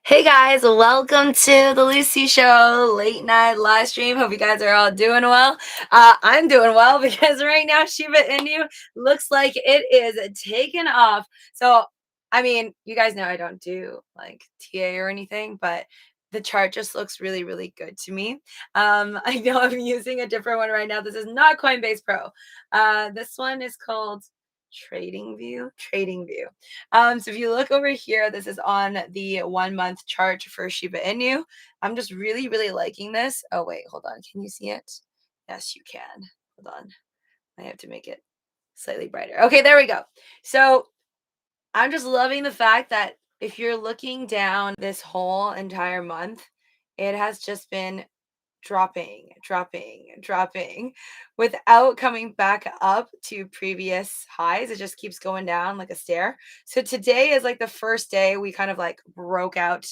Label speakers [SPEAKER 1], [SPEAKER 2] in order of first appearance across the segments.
[SPEAKER 1] Hey guys, welcome to the Lucy Show late night live stream. Hope you guys are all doing well. I'm doing well because right now Shiba Inu looks like it is taking off. So, I mean, you guys know I don't do like TA or anything, but the chart just looks really, really good to me. I know I'm using a different one right now. This is not Coinbase Pro. This one is called Trading View. So if you look over here, this is on the 1 month chart for Shiba Inu. I'm just really, really liking this. Oh, wait, hold on. Can you see it? Yes, you can. Hold on. I have to make it slightly brighter. Okay, there we go. So I'm just loving the fact that if you're looking down this whole entire month, it has just been dropping without coming back up to previous highs. It just keeps going down like a stair. So today is like the first day we kind of like broke out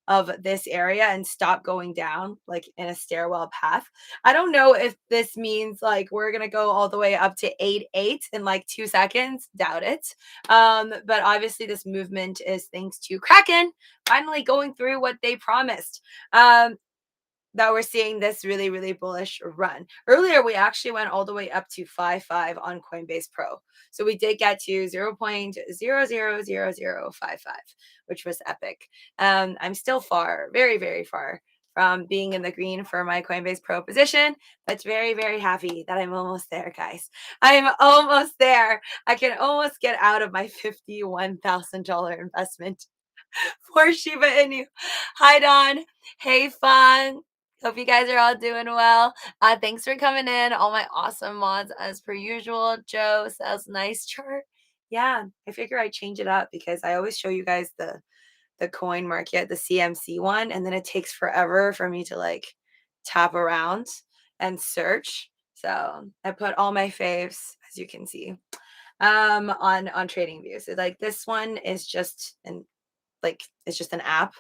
[SPEAKER 1] of this area and stopped going down like in a stairwell path. I don't know if this means like we're gonna go all the way up to 8.8 in like 2 seconds. Doubt it. But obviously this movement is thanks to Kraken finally going through what they promised. That we're seeing this really, really bullish run. Earlier, we actually went all the way up to 5.5 on Coinbase Pro. So we did get to 0.000055, which was epic. I'm still far, very, very far from being in the green for my Coinbase Pro position, but very, very happy that I'm almost there, guys. I'm almost there. I can almost get out of my $51,000 investment for Shiba Inu. Hi, Don. Hey, Fun. Hope you guys are all doing well. Thanks for coming in. All my awesome mods as per usual. Joe says nice chart. Yeah, I figure I change it up because I always show you guys the coin market, the CMC one, and then it takes forever for me to like tap around and search. So I put all my faves, as you can see, on trading views. So like this one is just it's just an app.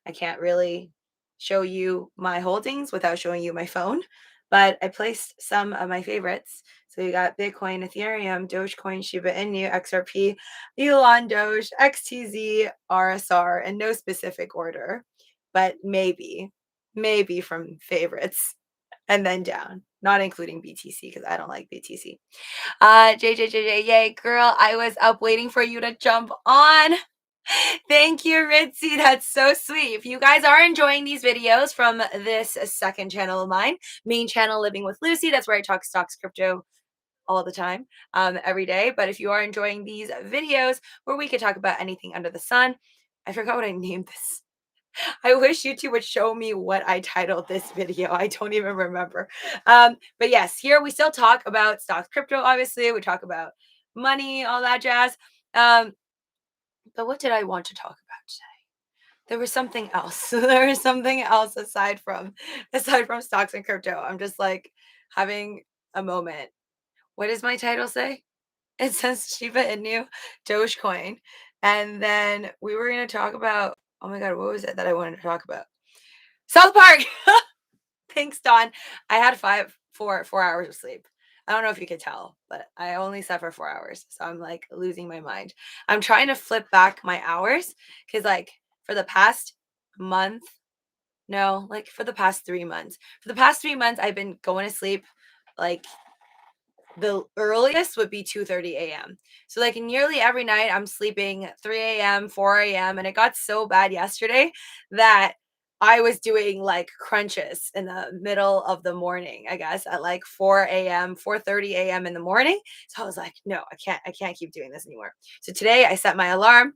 [SPEAKER 1] I can't really show you my holdings without showing you my phone, but I placed some of my favorites. So you got Bitcoin, Ethereum, Dogecoin, Shiba Inu, XRP, Elon, Doge, XTZ, RSR, in no specific order, but maybe from favorites and then down, not including BTC because I don't like BTC. JJJJ, yay, girl. I was up waiting for you to jump on. Thank you, Ritzy. That's so sweet. If you guys are enjoying these videos from this second channel of mine, main channel Living with Lucy, that's where I talk stocks, crypto all the time, every day. But if you are enjoying these videos where we could talk about anything under the sun, I forgot what I named this. I wish YouTube would show me what I titled this video. I don't even remember. But yes, here we still talk about stocks, crypto, obviously. We talk about money, all that jazz. But what did I want to talk about today? There was something else. There was something else aside from stocks and crypto. I'm just like having a moment. What does my title say? It says Shiba Inu, Dogecoin, and then we were going to talk about. Oh my god, what was it that I wanted to talk about? South Park. Thanks, Don. I had 4 hours of sleep. I don't know if you could tell, but I only slept for 4 hours. So I'm like losing my mind. I'm trying to flip back my hours because, like, for the past month, no, like for the past 3 months, I've been going to sleep like the earliest would be 2:30 a.m. So like nearly every night I'm sleeping 3 a.m., 4 a.m. and it got so bad yesterday that I was doing like crunches in the middle of the morning, I guess, at like 4 a.m., 4:30 a.m. in the morning. So I was like, no, I can't keep doing this anymore. So today I set my alarm.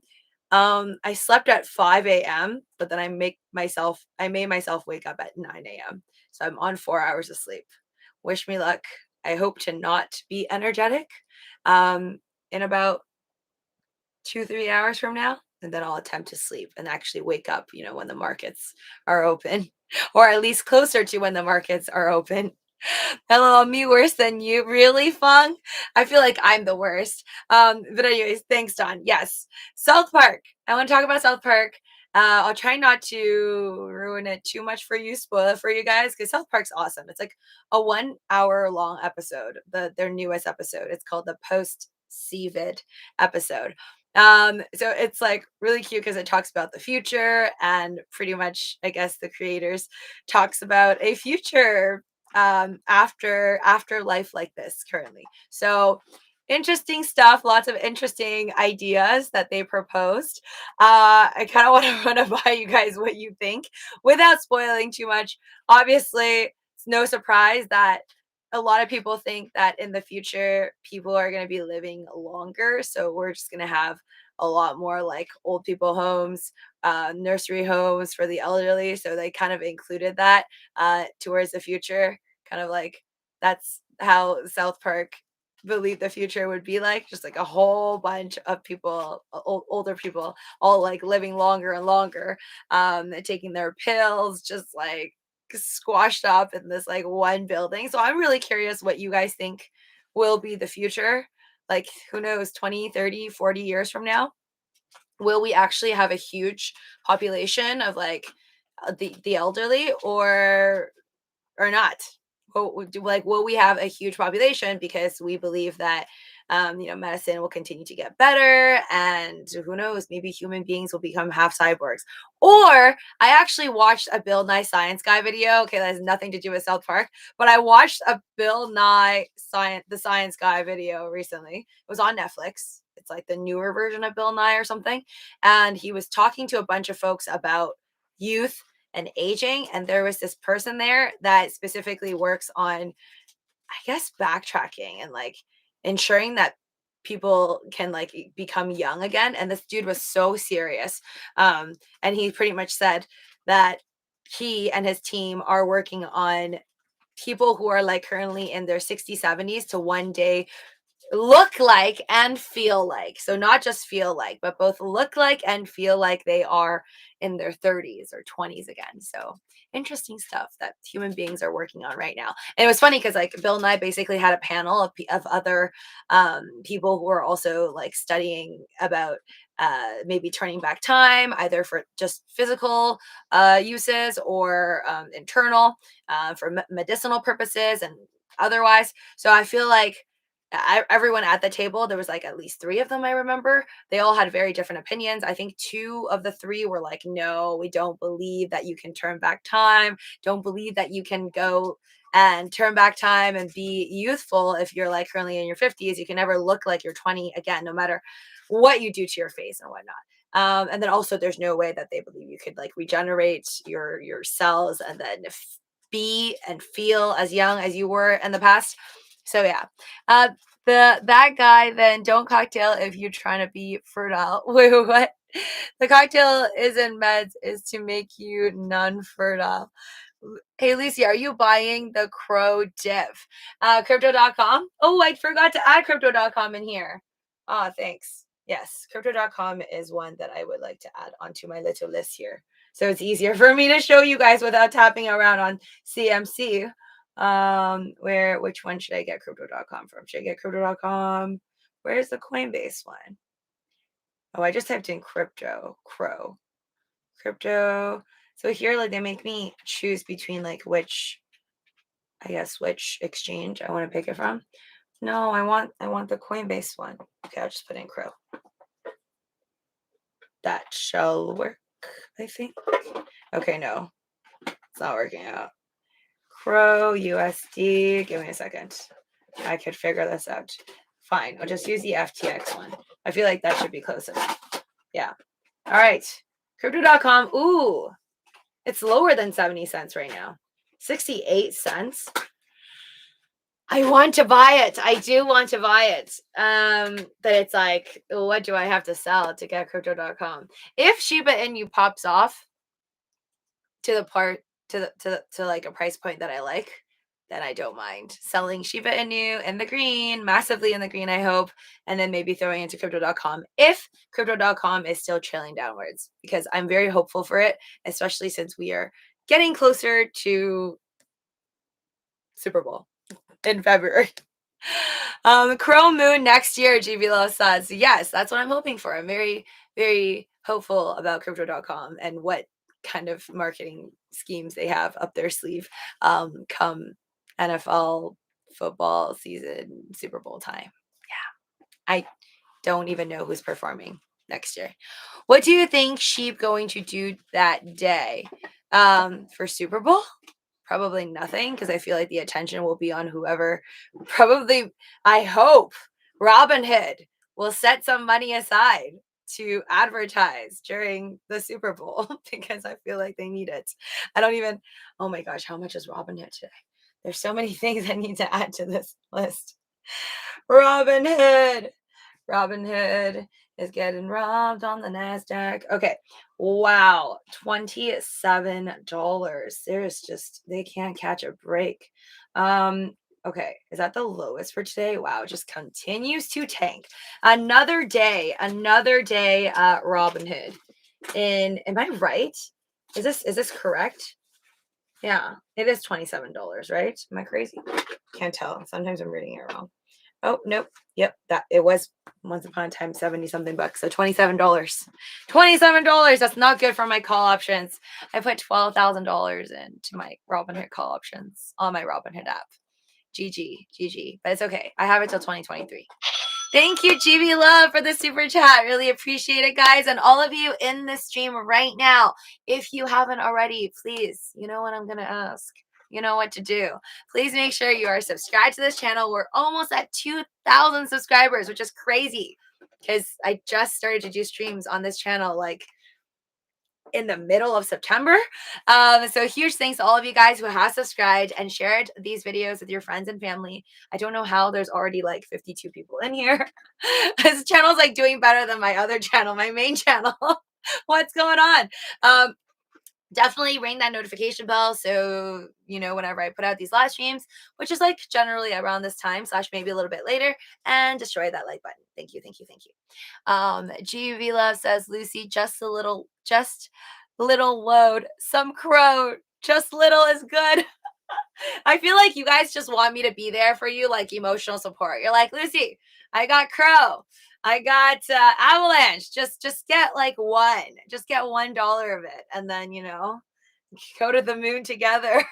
[SPEAKER 1] I slept at 5 a.m., but then I made myself wake up at 9 a.m. So I'm on 4 hours of sleep. Wish me luck. I hope to not be energetic in about 2, 3 hours from now. And then I'll attempt to sleep and actually wake up, when the markets are open, or at least closer to when the markets are open. Hello, me worse than you. Really, Fung? I feel like I'm the worst. But anyways, thanks, Don. Yes. South Park. I want to talk about South Park. I'll try not to ruin it too much for you, spoil it for you guys, because South Park's awesome. It's like a 1 hour long episode, their newest episode. It's called the post CVid episode. So it's like really cute because it talks about the future, and pretty much, I guess, the creators talks about a future after life like this currently. So interesting stuff, lots of interesting ideas that they proposed. I kind of want to run it by you guys what you think without spoiling too much. Obviously, it's no surprise that a lot of people think that in the future people are going to be living longer, so we're just going to have a lot more like old people homes, nursery homes for the elderly. So they kind of included that towards the future, kind of like that's how South Park believed the future would be like, just like a whole bunch of people, older people, all like living longer and longer, taking their pills, just like squashed up in this like one building. So I'm really curious what you guys think will be the future. Like, who knows, 20, 30, 40 years from now? Will we actually have a huge population of like the elderly, or not? Will we have a huge population because we believe that medicine will continue to get better, and who knows, maybe human beings will become half cyborgs? Or I actually watched a Bill Nye Science Guy video. Okay, that has nothing to do with South Park, but I watched a Bill Nye Science Guy video recently. It was on Netflix. It's like the newer version of Bill Nye or something, and he was talking to a bunch of folks about youth and aging. And there was this person there that specifically works on, I guess, backtracking and like ensuring that people can like become young again. And this dude was so serious. And he pretty much said that he and his team are working on people who are like currently in their 60s, 70s to one day look like and feel like. So not just feel like, but both look like and feel like they are in their 30s or 20s again. So interesting stuff that human beings are working on right now. And it was funny because like Bill Nye basically had a panel of other people who were also like studying about maybe turning back time, either for just physical uses or internal for medicinal purposes and otherwise. So I feel like everyone at the table, there was like at least three of them, I remember. They all had very different opinions. I think two of the three were like, no, we don't believe that you can turn back time, don't believe that you can go and turn back time and be youthful if you're like currently in your 50s. You can never look like you're 20 again, no matter what you do to your face and whatnot. And then also there's no way that they believe you could like regenerate your cells and then be and feel as young as you were in the past. So yeah, uh, that guy then don't cocktail if you're trying to be fertile. Wait, what? The cocktail is in meds is to make you non-fertile. Hey, Lucy, are you buying the Crow div? Crypto.com? Oh, I forgot to add Crypto.com in here. Oh, thanks. Yes, Crypto.com is one that I would like to add onto my little list here. So it's easier for me to show you guys without tapping around on CMC. Which one should I get Crypto.com from? Should I get Crypto.com? Where's the Coinbase one? Oh, I just typed in Crow. Crypto. So here, like, they make me choose between like which exchange I want to pick it from. No, I want the Coinbase one. Okay, I'll just put in Crow. That shall work, I think. Okay, no, it's not working out. Crow USD. Give me a second. I could figure this out. Fine, I'll just use the FTX one. I feel like that should be close enough. Yeah. All right. Crypto.com. Ooh, it's lower than 70 cents right now. 68 cents. I want to buy it. I do want to buy it. But it's like, what do I have to sell to get Crypto.com? If Shiba Inu pops off to the part to like a price point that I like, then I don't mind selling Shiba Inu in the green, massively in the green, I hope, and then maybe throwing into Crypto.com if Crypto.com is still trailing downwards, because I'm very hopeful for it, especially since we are getting closer to Super Bowl in February. Chrome Moon next year, GBLO says. Yes, that's what I'm hoping for. I'm very, very hopeful about Crypto.com and what kind of marketing schemes they have up their sleeve come NFL football season, Super Bowl time. Yeah. don't even know who's performing next year. What do you think Sheep going to do that day? For Super Bowl? Probably nothing, because I feel like the attention will be on whoever. Probably, I hope Robinhood will set some money aside to advertise during the Super Bowl because I feel like they need it. I don't even, oh my gosh, how much is Robinhood today? There's so many things I need to add to this list. Robinhood. Robinhood is getting robbed on the NASDAQ. Okay. Wow. $27. There's just, they can't catch a break. Okay. Is that the lowest for today? Wow. It just continues to tank. Another day, Robinhood. Am I right? Is this correct? Yeah, it is $27, right? Am I crazy? Can't tell. Sometimes I'm reading it wrong. Oh, nope. Yep, that it was once upon a time 70 something bucks. So $27. $27. That's not good for my call options. I put $12,000 into my Robinhood call options on my Robinhood app. GG. But it's okay. I have it till 2023. Thank you, GB Love, for the super chat. Really appreciate it, guys. And all of you in the stream right now, if you haven't already, please, you know what I'm going to ask. You know what to do. Please make sure you are subscribed to this channel. We're almost at 2,000 subscribers, which is crazy because I just started to do streams on this channel like in the middle of September. So huge thanks to all of you guys who have subscribed and shared these videos with your friends and family. I don't know how there's already like 52 people in here. This channel's like doing better than my other channel, my main channel. What's going on? Definitely ring that notification bell so you know whenever I put out these live streams, which is like generally around this time / maybe a little bit later, and destroy that like button. Thank you. GV Love says, Lucy, just little load, some crow, just little is good. I feel like you guys just want me to be there for you, like emotional support. You're like, Lucy, I got crow, I got avalanche. Just get like one. Just get $1 of it, and then go to the moon together.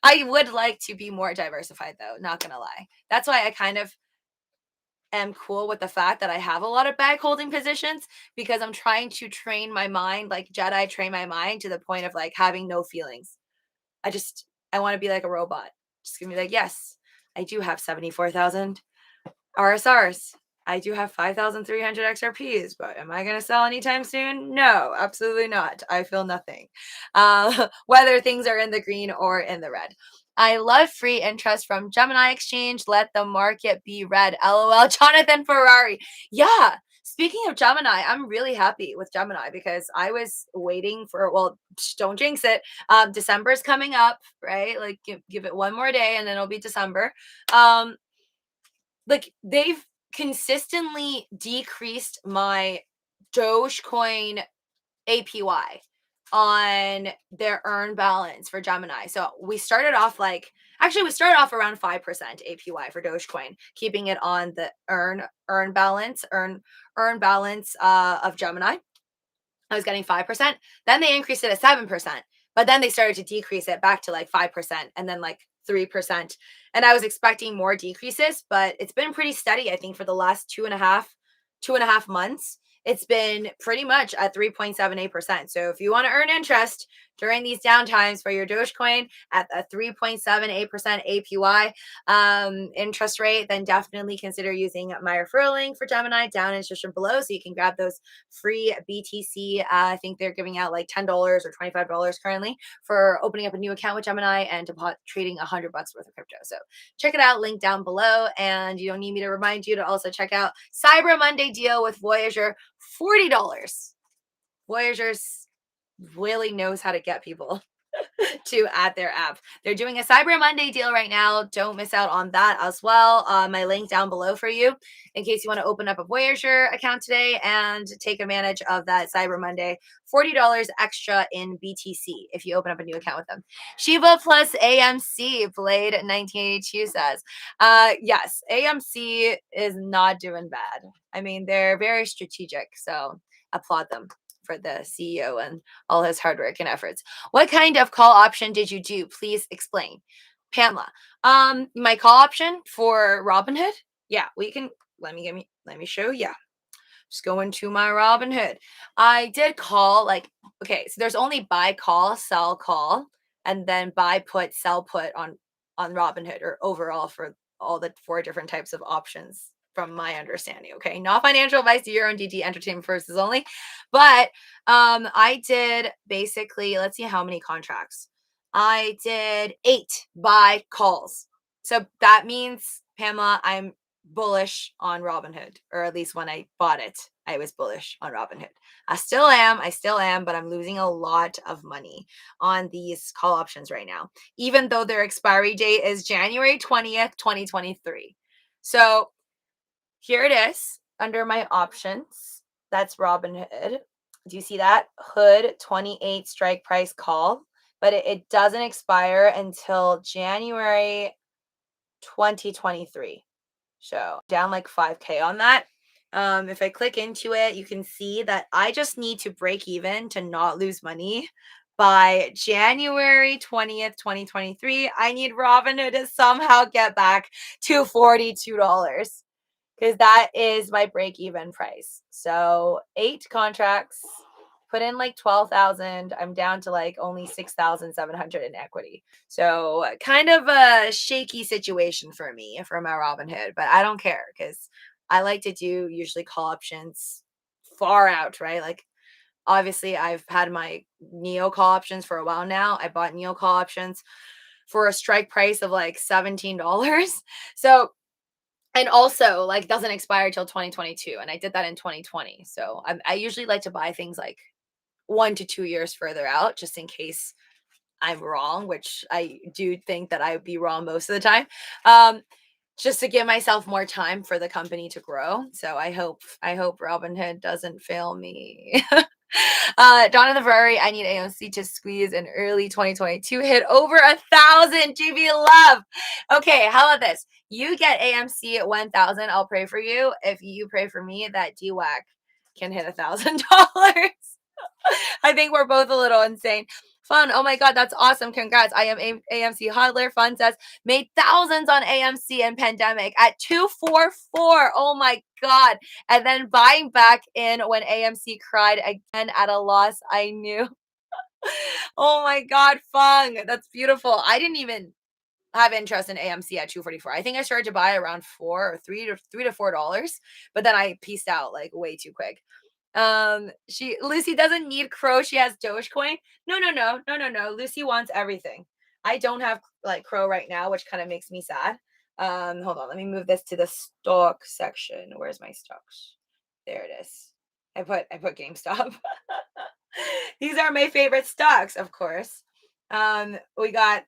[SPEAKER 1] I would like to be more diversified, though. Not gonna lie. That's why I kind of am cool with the fact that I have a lot of bag holding positions, because I'm trying to train my mind, like Jedi train my mind to the point of like having no feelings. I want to be like a robot. Just gonna be like, yes, I do have 74,000 RSRs. I do have 5,300 XRPs, but am I going to sell anytime soon? No, absolutely not. I feel nothing. Whether things are in the green or in the red. I love free interest from Gemini Exchange. Let the market be red. LOL. Jonathan Ferrari. Yeah. Speaking of Gemini, I'm really happy with Gemini because I was waiting for, well, don't jinx it. December's coming up, right? Like give it one more day and then it'll be December. Like they've consistently decreased my Dogecoin APY on their earn balance for Gemini. So we started off around 5% APY for Dogecoin, keeping it on the earn balance of Gemini. I was getting 5%. Then they increased it at 7%, but then they started to decrease it back to like 5% and then like 3%. And I was expecting more decreases, but it's been pretty steady, I think, for the last two and a half months. It's been pretty much at 3.78%. So if you want to earn interest during these downtimes for your Dogecoin at a 3.78% APY interest rate, then definitely consider using my referral link for Gemini down in the description below so you can grab those free BTC. I think they're giving out like $10 or $25 currently for opening up a new account with Gemini and trading $100 worth of crypto. So check it out, link down below. And you don't need me to remind you to also check out Cyber Monday deal with Voyager, $40. Voyager's really knows how to get people to add their app. They're doing a Cyber Monday deal right now. Don't miss out on that as well. My link down below for you in case you want to open up a Voyager account today and take advantage of that Cyber Monday. $40 extra in BTC if you open up a new account with them. SHIBA plus AMC, Blade 1982 says, yes, AMC is not doing bad. I mean, they're very strategic, so applaud them for the CEO and all his hard work and efforts. What kind of call option did you do? Please explain. Pamela, my call option for Robinhood? Yeah, let me Let me show you. Just go into my Robinhood. I did call, like, okay, so there's only buy call, sell call, and then buy put, sell put on Robinhood, or overall for all the 4 different types of options from my understanding. Okay. Not financial advice, do your own DD, entertainment purposes only. But I did basically, let's see how many contracts. I did 8 buy calls. So that means, Pamela, I'm bullish on Robinhood, or at least when I bought it, I was bullish on Robinhood. I still am, but I'm losing a lot of money on these call options right now, even though their expiry date is January 20th, 2023. So here it is under my options. That's Robinhood. Do you see that? Hood 28 strike price call, but it doesn't expire until January 2023. So down like 5K on that. If I click into it, you can see that I just need to break even to not lose money by January 20th, 2023. I need Robinhood to somehow get back to $42, because that is my break even price. So 8 contracts, put in like 12,000. I'm down to like only 6,700 in equity. So kind of a shaky situation for me for my Robinhood, but I don't care because I like to do usually call options far out, right? Like, obviously I've had my Neo call options for a while now. I bought Neo call options for a strike price of like $17. So, and also like doesn't expire till 2022, and I did that in 2020. So I usually like to buy things like 1 to 2 years further out, just in case I'm wrong, which I do think that I would be wrong most of the time. Just to give myself more time for the company to grow. So I hope Robinhood doesn't fail me. Dawn of the Ferrari, I need AMC to squeeze an early 2022 hit over 1,000 GB love. Okay, how about this? You get AMC at 1,000. I'll pray for you. If you pray for me, that DWAC can hit $1,000. I think we're both a little insane. Fun. Oh my God, that's awesome. Congrats. I am AMC hodler. Fun says, made thousands on AMC in pandemic at 244. Oh my God. And then buying back in when AMC cried again at a loss. I knew. Oh my God, Fung. That's beautiful. I didn't even have interest in AMC at 244. I think I started to buy around $3 to $4, but then I pieced out like way too quick. Lucy doesn't need Crow. She has Dogecoin. No. Lucy wants everything. I don't have like Crow right now, which kind of makes me sad. Hold on. Let me move this to the stock section. Where's my stocks? There it is. I put GameStop. These are my favorite stocks, of course. We got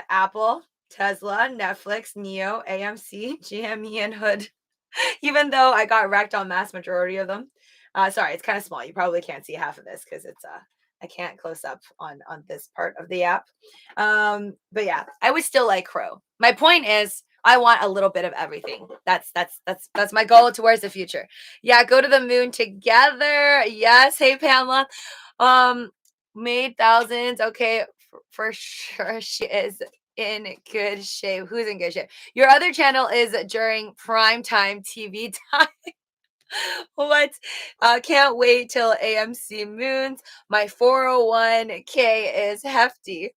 [SPEAKER 1] Apple, Tesla, Netflix, Neo, AMC, GME, and Hood. Even though I got wrecked on mass majority of them. Sorry, it's kind of small. You probably can't see half of this because it's I can't close up on this part of the app. But yeah, I would still like Crow. My point is, I want a little bit of everything. That's my goal towards the future. Yeah, go to the moon together. Yes. Hey, Pamela. Made thousands. Okay, for sure she is in good shape. Who's in good shape? Your other channel is during prime time TV time. What? Can't wait till AMC moons. My 401k is hefty.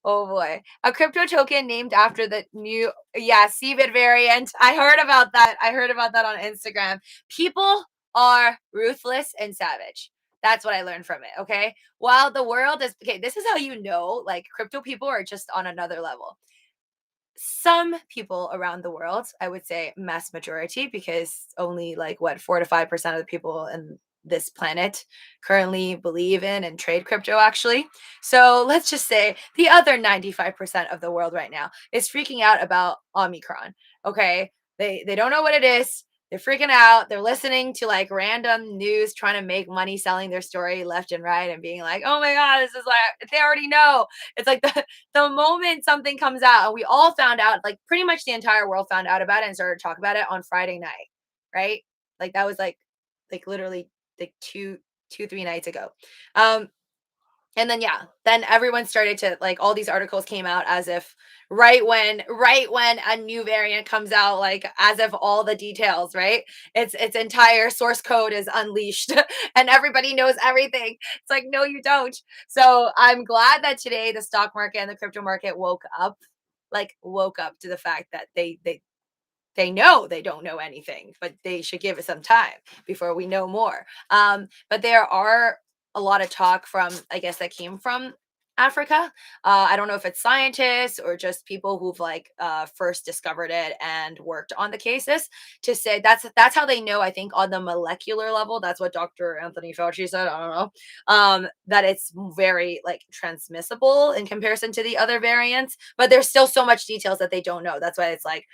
[SPEAKER 1] Oh boy. A crypto token named after the new, yeah, CVid variant. I heard about that. I heard about that on Instagram. People are ruthless and savage. That's what I learned from it. Okay. While the world is, okay, this is how you know, like, crypto people are just on another level. Some people around the world, I would say mass majority, because only like what 4 to 5% of the people in this planet currently believe in and trade crypto, actually. So let's just say the other 95% of the world right now is freaking out about Omicron. Okay. They don't know what it is. They're freaking out. They're listening to like random news, trying to make money selling their story left and right and being like, oh my God, this is like, they already know. It's like the moment something comes out, and we all found out, like pretty much the entire world found out about it and started talking about it on Friday night, right? Like that was like literally like 3 nights ago. And then yeah, then everyone started to like all these articles came out as if right when a new variant comes out, like as if all the details, right? Its entire source code is unleashed and everybody knows everything. It's like, no, you don't. So I'm glad that today the stock market and the crypto market woke up to the fact that they know they don't know anything, but they should give it some time before we know more. But there are a lot of talk from, I guess, that came from Africa. I don't know if it's scientists or just people who've like first discovered it and worked on the cases to say that's how they know. I think on the molecular level, that's what Dr. Anthony Fauci said. I don't know that it's very like transmissible in comparison to the other variants, but there's still so much details that they don't know. That's why it's like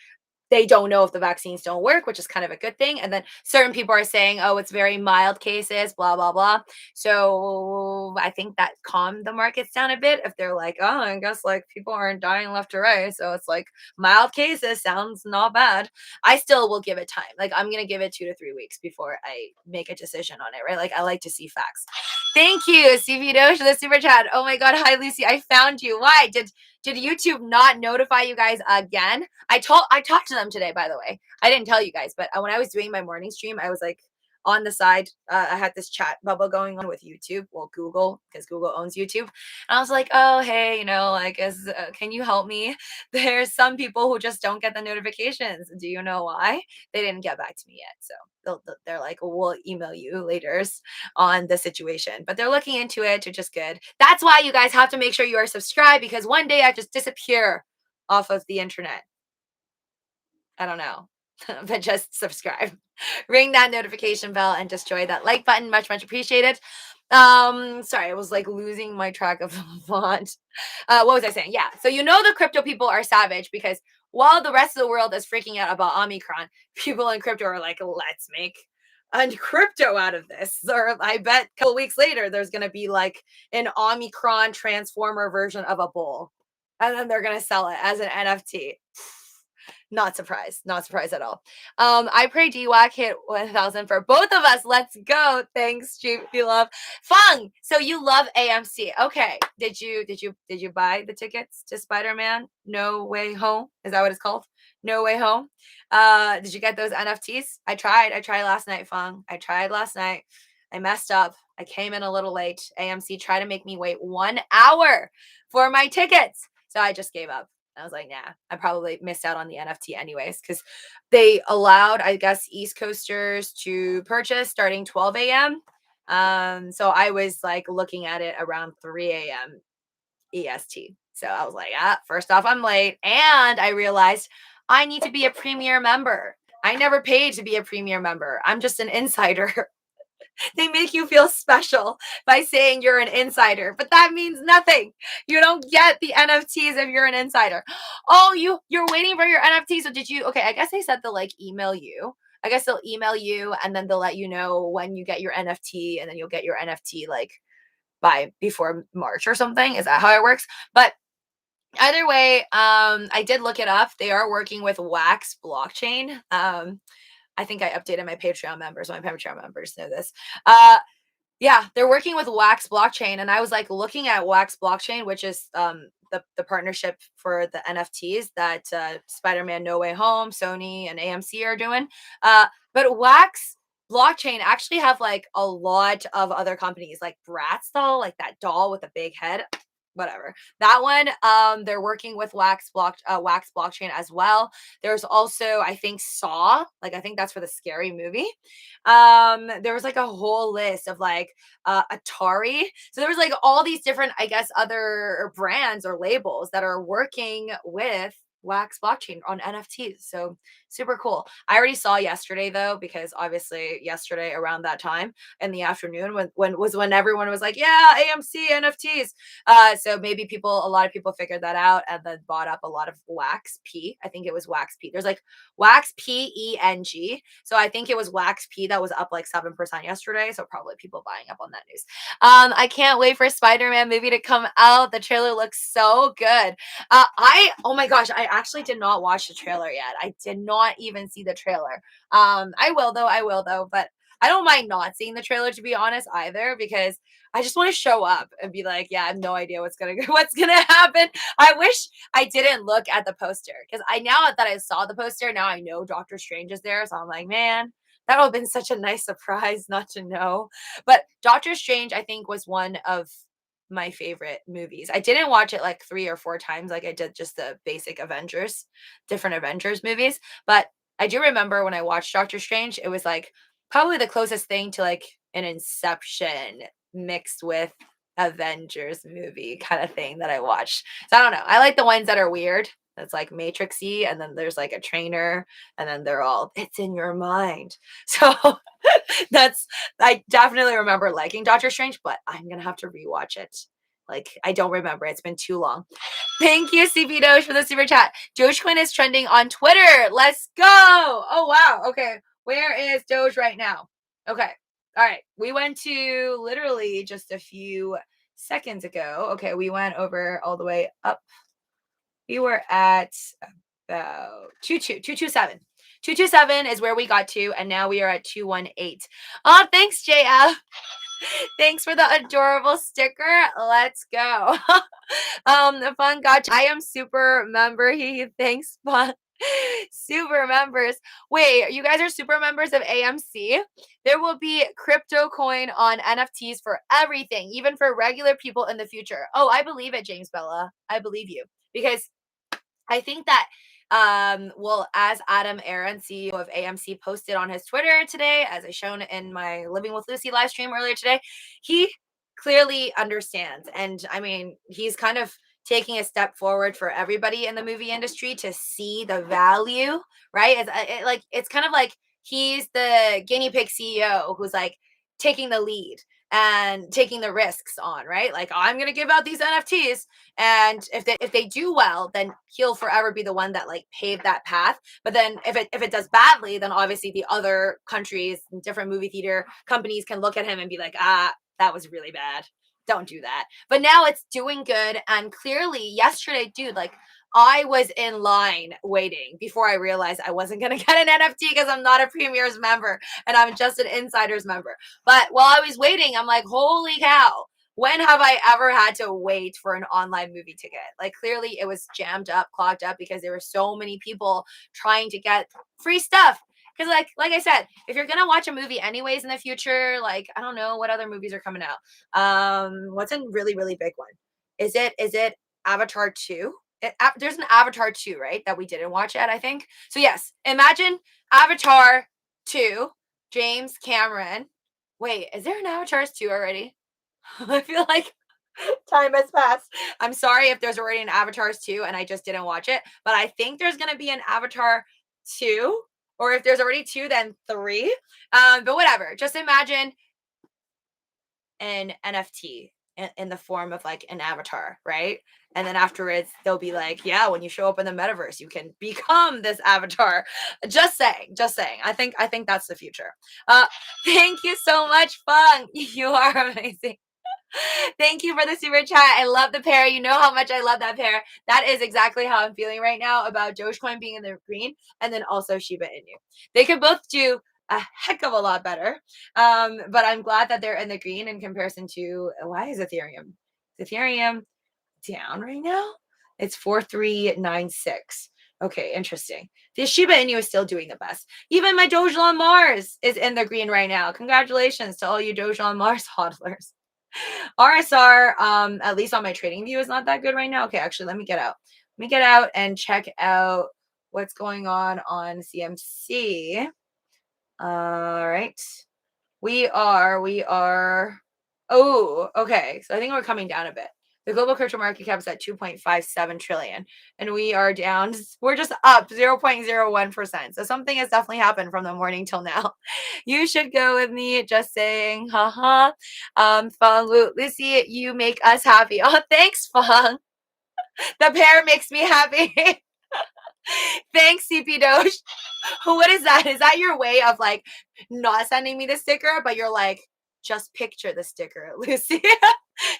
[SPEAKER 1] they don't know if the vaccines don't work, which is kind of a good thing. And then certain people are saying, oh, it's very mild cases, blah, blah, blah. So I think that calmed the markets down a bit if they're like, oh, I guess like people aren't dying left or right. So it's like mild cases sounds not bad. I still will give it time. Like I'm going to give it 2 to 3 weeks before I make a decision on it, right? Like I like to see facts. Thank you, CVid, for the super chat. Oh my God. Hi, Lucy. I found you. Why? Did YouTube not notify you guys again? I talked to them today, by the way. I didn't tell you guys, but when I was doing my morning stream, I was like on the side. I had this chat bubble going on with YouTube, well, Google, because Google owns YouTube. And I was like, oh, hey, like, can you help me? There's some people who just don't get the notifications. Do you know why? They didn't get back to me yet. So they're like, well, we'll email you later on the situation, but they're looking into it, which is good. That's why you guys have to make sure you are subscribed because one day I just disappear off of the internet. I don't know, but just subscribe, ring that notification bell, and destroy that like button. Much, much appreciated. Sorry, I was like losing my track of the font. What was I saying? Yeah. So the crypto people are savage because while the rest of the world is freaking out about Omicron, people in crypto are like, let's make a crypto out of this. Or I bet a couple weeks later there's gonna be like an Omicron transformer version of a bull. And then they're gonna sell it as an NFT. Not surprised. Not surprised at all. I pray DWAC hit 1,000 for both of us. Let's go. Thanks, GP Love. Fung. So you love AMC. Okay. Did you buy the tickets to Spider-Man No Way Home? Is that what it's called? No Way Home. Did you get those NFTs? I tried last night, Fung. I tried last night. I messed up. I came in a little late. AMC tried to make me wait 1 hour for my tickets. So I just gave up. I was like, nah, I probably missed out on the NFT anyways, because they allowed, I guess, East Coasters to purchase starting 12 a.m. So I was like looking at it around 3 a.m. EST. So I was like, first off, I'm late. And I realized I need to be a premier member. I never paid to be a premier member. I'm just an insider. They make you feel special by saying you're an insider, but that means nothing. You don't get the NFTs if you're an insider. Oh, you're waiting for your NFT. So did you? Okay, I guess they said they'll like email you. I guess they'll email you and then they'll let you know when you get your NFT, and then you'll get your NFT like by before March or something. Is that how it works? But either way, I did look it up. They are working with Wax blockchain. I think I updated my Patreon members. My Patreon members know this. Yeah, they're working with Wax blockchain, and I was like looking at Wax blockchain, which is the partnership for the NFTs that Spider-Man No Way Home, Sony, and AMC are doing. But Wax blockchain actually have like a lot of other companies, like Bratz doll, like that doll with a big head. Whatever that one. They're working with Wax blockchain as well. There's also, I think, Saw. Like I think that's for the scary movie. There was like a whole list of like Atari. So there was like all these different, I guess, other brands or labels that are working with Wax blockchain on NFTs. So super cool. I already saw yesterday though, because obviously yesterday around that time in the afternoon when everyone was like, yeah, AMC NFTs. So maybe a lot of people figured that out and then bought up a lot of Wax P. I think it was Wax P. There's like Wax PENG. So I think it was Wax P that was up like 7% yesterday. So probably people buying up on that news. I can't wait for Spider-Man movie to come out. The trailer looks so good. Oh my gosh, I actually did not watch the trailer yet. I did not even see the trailer. I will though, but I don't mind not seeing the trailer, to be honest, either, because I just want to show up and be like, yeah, I have no idea what's gonna happen. I wish I didn't look at the poster, because I now that I saw the poster, now I know Doctor Strange is there. So I'm like, man, that would have been such a nice surprise not to know. But Doctor Strange, I think, was one of my favorite movies. I didn't watch it like 3 or 4 times, like I did just the basic Avengers, different Avengers movies. But I do remember when I watched Doctor Strange, it was like probably the closest thing to like an Inception mixed with Avengers movie kind of thing that I watched. So I don't know. I like the ones that are weird. That's like Matrixy, and then there's like a trainer, and then they're all it's in your mind. So that's I definitely remember liking Doctor Strange, but I'm gonna have to rewatch it. Like I don't remember. It's been too long. Thank you, CP Doge, for the super chat. Dogecoin is trending on Twitter. Let's go. Oh, wow. Okay. Where is Doge right now? Okay. All right. We went to literally just a few seconds ago. Okay. We went over all the way up. We were at about 227. 227 is where we got to, and now we are at 218. Oh, thanks, JF. Thanks for the adorable sticker. Let's go. The fun gotcha. I am super member. Thanks, fun. Super members. Wait, you guys are super members of AMC? There will be crypto coin on NFTs for everything, even for regular people in the future. Oh, I believe it, James Bella. I believe you. Because I think that well, as Adam Aaron, CEO of AMC, posted on his Twitter today, as I shown in my Living with Lucy live stream earlier today, he clearly understands. And I mean, he's kind of taking a step forward for everybody in the movie industry to see the value, right? It's kind of like he's the guinea pig CEO who's like taking the lead and taking the risks on, right? Like, I'm going to give out these NFTs, and if they do well, then he'll forever be the one that like paved that path. But then if it does badly, then obviously the other countries and different movie theater companies can look at him and be like, that was really bad. Don't do that. But now it's doing good, and clearly yesterday, dude, like I was in line waiting before I realized I wasn't going to get an NFT because I'm not a Premier's member and I'm just an Insider's member. But while I was waiting, I'm like, holy cow, when have I ever had to wait for an online movie ticket? Like clearly it was jammed up, clogged up because there were so many people trying to get free stuff. Because like I said, if you're gonna watch a movie anyways in the future, like I don't know what other movies are coming out. What's a really, really big one? Is it Avatar 2? There's an Avatar 2, right? That we didn't watch yet, I think. So yes, imagine Avatar 2, James Cameron. Wait, is there an Avatar 2 already? I feel like time has passed. I'm sorry if there's already an Avatars 2 and I just didn't watch it, but I think there's going to be an Avatar 2, or if there's already 2, then 3. But whatever. Just imagine an NFT in the form of like an avatar, right? And then afterwards, they'll be like, yeah, when you show up in the metaverse, you can become this avatar. Just saying, just saying. I think that's the future. Thank you so much, Fung. You are amazing. Thank you for the super chat. I love the pair. You know how much I love that pair. That is exactly how I'm feeling right now about Dogecoin being in the green, and then also Shiba Inu. They could both do a heck of a lot better. But I'm glad that they're in the green in comparison to why is Ethereum? Is Ethereum down right now? It's 4396. Okay, interesting. The Shiba Inu is still doing the best. Even my Doge on Mars is in the green right now. Congratulations to all you Doge on Mars hodlers. RSR, at least on my trading view, is not that good right now. Okay, actually, let me get out. Let me get out and check out what's going on CMC. All right. We are. Oh, okay. So I think we're coming down a bit. The global crypto market cap is at 2.57 trillion, and we are down. We're just up 0.01%. So something has definitely happened from the morning till now. You should go with me. Just saying, haha. Fong, Lucy, you make us happy. Oh, thanks, Fong. The pair makes me happy. Thanks, CP Doge. What is that? Is that your way of like not sending me the sticker, but you're like, just picture the sticker, Lucy.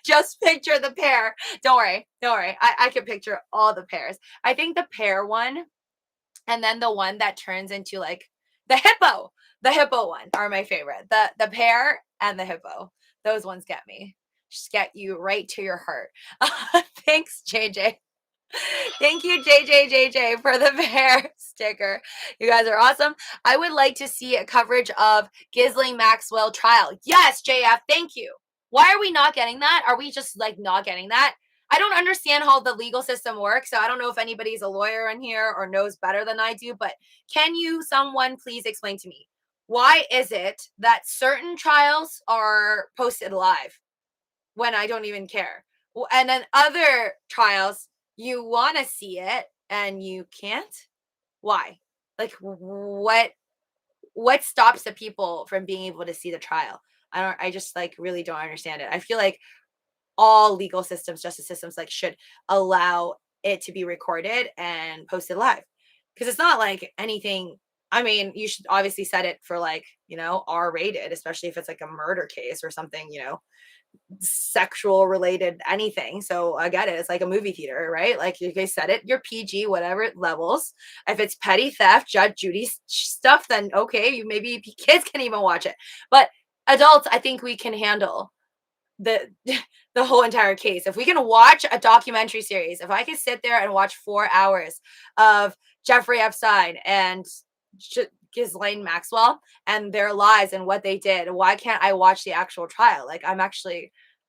[SPEAKER 1] Just picture the pair. Don't worry. Don't worry. I can picture all the pairs. I think the pair one, and then the one that turns into like The hippo one are my favorite. The pear and the hippo. Those ones get me. Just get you right to your heart. Thanks, JJ. Thank you, JJ, for the bear sticker. You guys are awesome. I would like to see a coverage of Ghislaine Maxwell trial. Yes, JF, thank you. Why are we not getting that? Are we just like not getting that? I don't understand how the legal system works, so I don't know if anybody's a lawyer in here or knows better than I do, but can you, someone, please explain to me, why is it that certain trials are posted live when I don't even care? And then other trials, you want to see it and you can't? Why? Like what stops the people from being able to see the trial? I just like really don't understand it. I feel like all legal systems, justice systems, like should allow it to be recorded and posted live. Because it's not like anything. I mean, you should obviously set it for like, R rated, especially if it's like a murder case or something, sexual related anything. So I get it. It's like a movie theater, right? Like you guys set it your PG, whatever levels. If it's petty theft, Judge Judy stuff, then okay, you maybe kids can even watch it. But adults, I think we can handle the the whole entire case. If we can watch a documentary series, if I can sit there and watch 4 hours of Jeffrey Epstein and Ghislaine Maxwell and their lies and what they did, why can't I watch the actual trial? Like I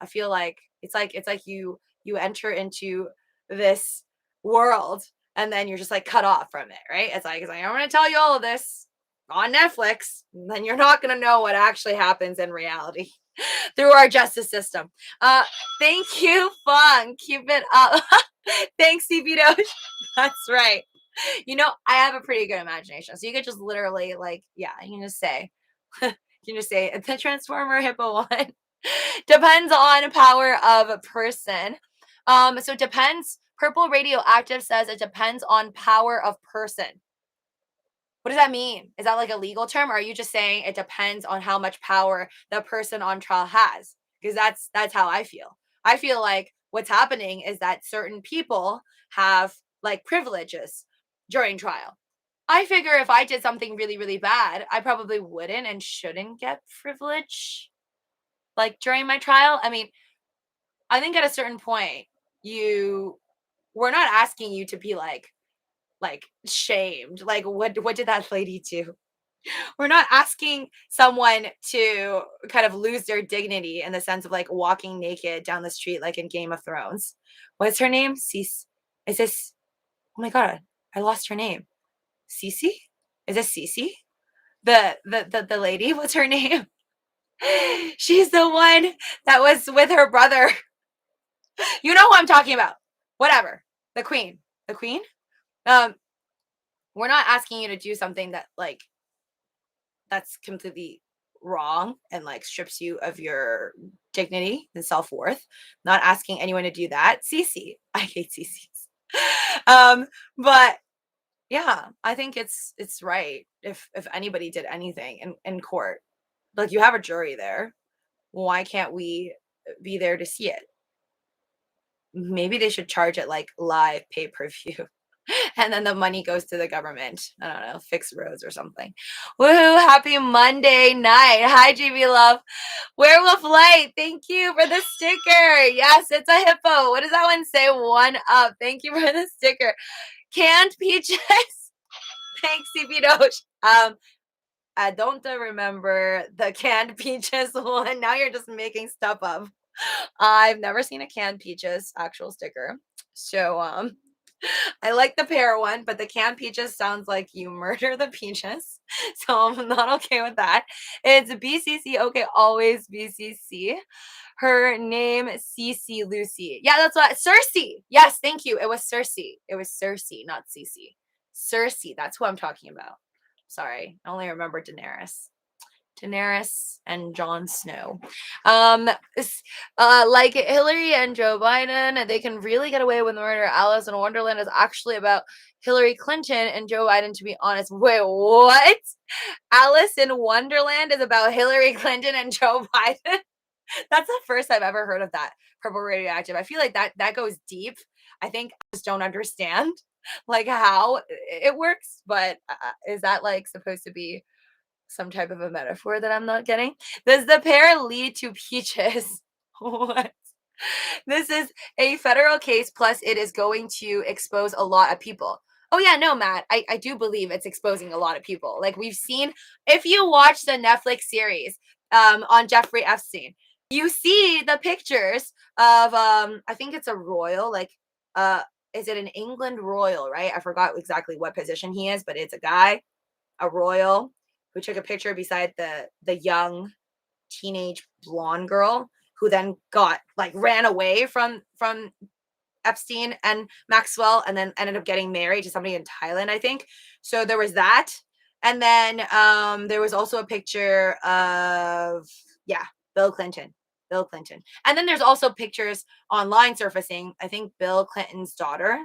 [SPEAKER 1] feel like it's like you enter into this world and then you're just like cut off from it, right? It's like I'm going to tell you all of this on Netflix, and then you're not going to know what actually happens in reality through our justice system. Thank you, Fung. Keep it up. Thanks, CVid. That's right. I have a pretty good imagination. So you could just literally you can just say, the Transformer Hippo one depends on power of a person. So it depends. Purple Radioactive says it depends on power of person. What does that mean? Is that like a legal term? Or are you just saying it depends on how much power the person on trial has? Because that's how I feel. I feel like what's happening is that certain people have like privileges during trial. I figure if I did something really, really bad, I probably wouldn't and shouldn't get privilege like during my trial. I mean, I think at a certain point, we're not asking you to be like shamed. Like what did that lady do? We're not asking someone to kind of lose their dignity in the sense of like walking naked down the street like in Game of Thrones. What's her name? Is this, oh my god, I lost her name. Cece? Is this Cece? The lady, what's her name? She's the one that was with her brother. You know who I'm talking about. Whatever. The queen. The queen? We're not asking you to do something that like that's completely wrong and like strips you of your dignity and self-worth. Not asking anyone to do that. Cece. I hate Cece's. But yeah, I think it's right if anybody did anything in court. Like you have a jury there. Why can't we be there to see it? Maybe they should charge it like live pay-per-view. And then the money goes to the government. I don't know, fix roads or something. Woohoo, happy Monday night. Hi, GB Love. Werewolf Light, thank you for the sticker. Yes, it's a hippo. What does that one say? One up. Thank you for the sticker. Canned peaches. Thanks, CP Doge. I don't remember the canned peaches one. Now you're just making stuff up. I've never seen a canned peaches actual sticker. So, I like the pear one, but the canned peaches sounds like you murder the peaches. So I'm not okay with that. It's BCC. Okay, always BCC. Her name, Cece Luci. Yeah, that's what. Cersei. Yes, thank you. It was Cersei. It was Cersei, not Cece. Cersei. That's who I'm talking about. Sorry, I only remember Daenerys and Jon Snow. Like Hillary and Joe Biden, they can really get away with murder. Alice in Wonderland is actually about Hillary Clinton and Joe Biden, to be honest. Wait, what? Alice in Wonderland is about Hillary Clinton and Joe Biden? That's the first I've ever heard of that. Purple Radioactive. I feel like that goes deep. I think I just don't understand. like how it works, but is that like supposed to be some type of a metaphor that I'm not getting? Does the pair lead to peaches? What? This is a federal case, plus it is going to expose a lot of people. Oh yeah, no, Matt, I do believe it's exposing a lot of people. Like we've seen, if you watch the Netflix series on Jeffrey Epstein, you see the pictures of I think it's a royal, like uh is it an England royal, right? I forgot exactly what position he is, but it's a guy, a royal, who took a picture beside the young teenage blonde girl who then got like ran away from Epstein and Maxwell and then ended up getting married to somebody in Thailand, I think. So there was that. And then there was also a picture of, yeah, Bill Clinton. Bill Clinton. And then there's also pictures online surfacing. I think Bill Clinton's daughter.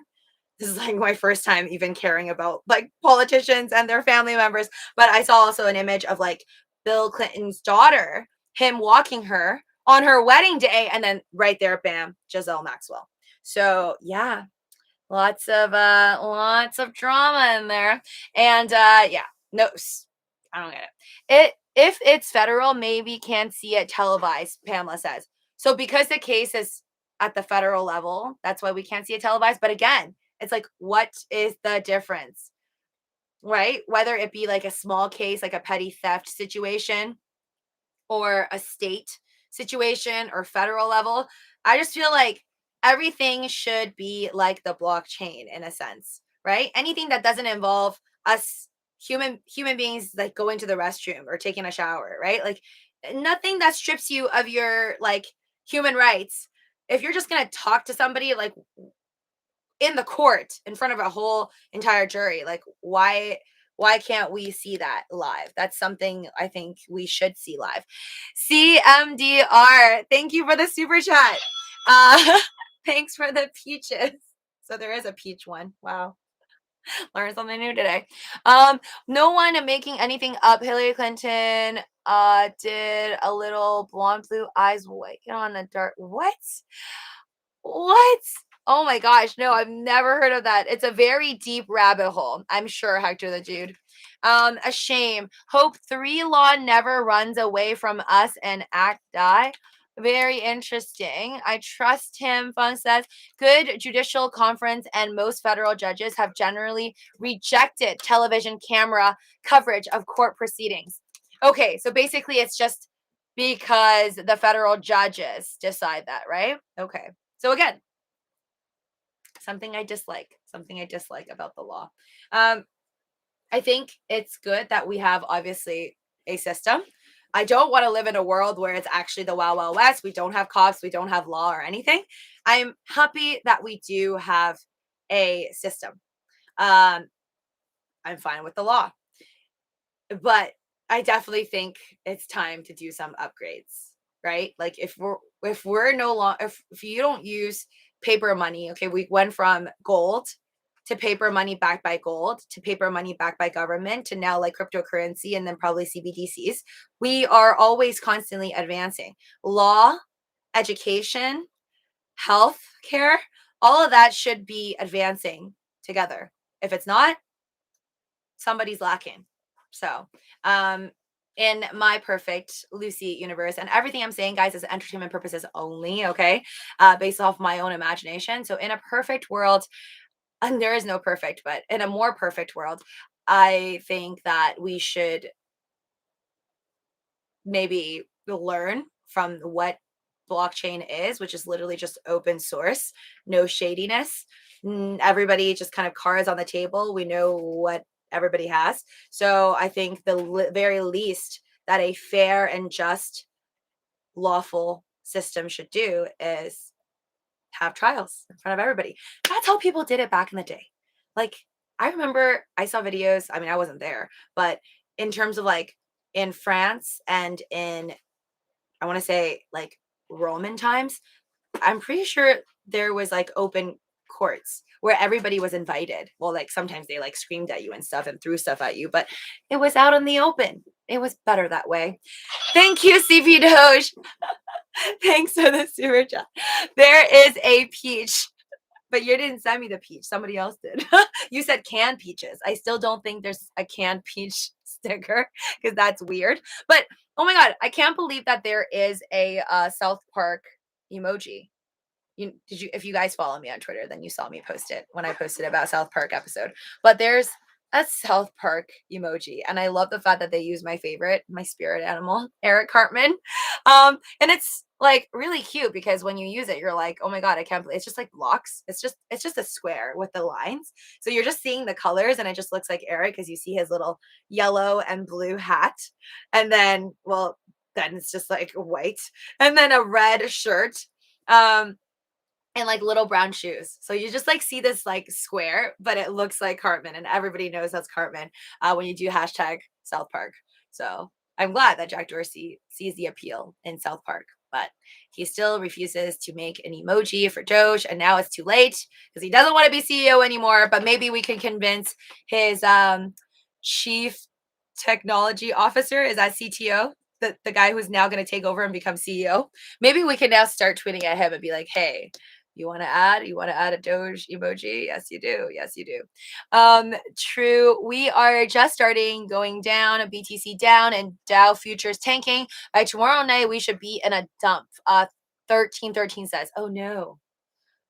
[SPEAKER 1] This is like my first time even caring about like politicians and their family members. But I saw also an image of like Bill Clinton's daughter, him walking her on her wedding day, and then right there, bam, Giselle Maxwell. So yeah, lots of drama in there. And yeah, no, I don't get it. If it's federal, maybe can't see it televised, Pamela says. So because the case is at the federal level, that's why we can't see it televised. But again, it's like, what is the difference? Right? Whether it be like a small case, like a petty theft situation, or a state situation or federal level. I just feel like everything should be like the blockchain in a sense, right? Anything that doesn't involve us human beings like going to the restroom or taking a shower, right? Like nothing that strips you of your like human rights. If you're just going to talk to somebody like in the court in front of a whole entire jury, like why can't we see that live? That's something I think we should see live. CMDR, thank you for the super chat. Thanks for the peaches. So there is a peach one. Wow. Learned something new today. No one making anything up. Hillary Clinton did a little blonde blue eyes white on the dark. What? Oh my gosh, no, I've never heard of that. It's a very deep rabbit hole. I'm sure, Hector the Dude. A shame. Hope 3 Law never runs away from us and act die. Very interesting. I trust him, Fun says. Good judicial conference, and most federal judges have generally rejected television camera coverage of court proceedings. Okay, so basically it's just because the federal judges decide that, right? Okay. So again, something I dislike about the law. I think it's good that we have obviously a system. I don't want to live in a world where it's actually the Wild Wild West. We don't have cops, we don't have law or anything. I'm happy that we do have a system. I'm fine with the law, but I definitely think it's time to do some upgrades, right? Like if we're no longer, if you don't use paper money, okay, we went from gold to paper money backed by gold to paper money backed by government to now like cryptocurrency and then probably CBDCs. We are always constantly advancing. Law, education, health care, all of that should be advancing together. If it's not, somebody's lacking. So, in my perfect Lucy universe, and everything I'm saying, guys, is entertainment purposes only, okay? Based off my own imagination. So, in a perfect world, and there is no perfect, but in a more perfect world, I think that we should maybe learn from what blockchain is, which is literally just open source, no shadiness. Everybody just kind of cards on the table. We know what everybody has. So I think the very least that a fair and just lawful system should do is have trials in front of everybody. That's how people did it back in the day. Like I remember I saw videos, I mean I wasn't there, but in terms of like in France and in I want to say like Roman times, I'm pretty sure there was like open courts where everybody was invited. Well, like sometimes they like screamed at you and stuff and threw stuff at you, but it was out in the open. It was better that way. Thank you, CP Doge. Thanks for the super chat. There is a peach. But you didn't send me the peach. Somebody else did. You said canned peaches. I still don't think there's a canned peach sticker because that's weird. But oh my god, I can't believe that there is a South Park emoji. Did you, if you guys follow me on Twitter, then you saw me post it when I posted about South Park episode. But there's a South Park emoji, and I love the fact that they use my favorite, my spirit animal, Eric Cartman. And it's like really cute because when you use it, you're like, oh my god, I can't believe it's just like blocks. It's just a square with the lines. So you're just seeing the colors, and it just looks like Eric because you see his little yellow and blue hat, and then then it's just like white, and then a red shirt. Um, and like little brown shoes. So you just like see this like square, but it looks like Cartman, and everybody knows that's Cartman when you do hashtag South Park. So I'm glad that Jack Dorsey sees the appeal in South Park, but he still refuses to make an emoji for Doge, and now it's too late because he doesn't want to be CEO anymore. But maybe we can convince his chief technology officer, is that CTO? The guy who's now going to take over and become CEO. Maybe we can now start tweeting at him and be like, hey, you want to add? You want to add a Doge emoji? Yes, you do. Yes, you do. True. We are just starting going down, a BTC down, and Dow futures tanking. By tomorrow night, we should be in a dump. 1313 says, oh no.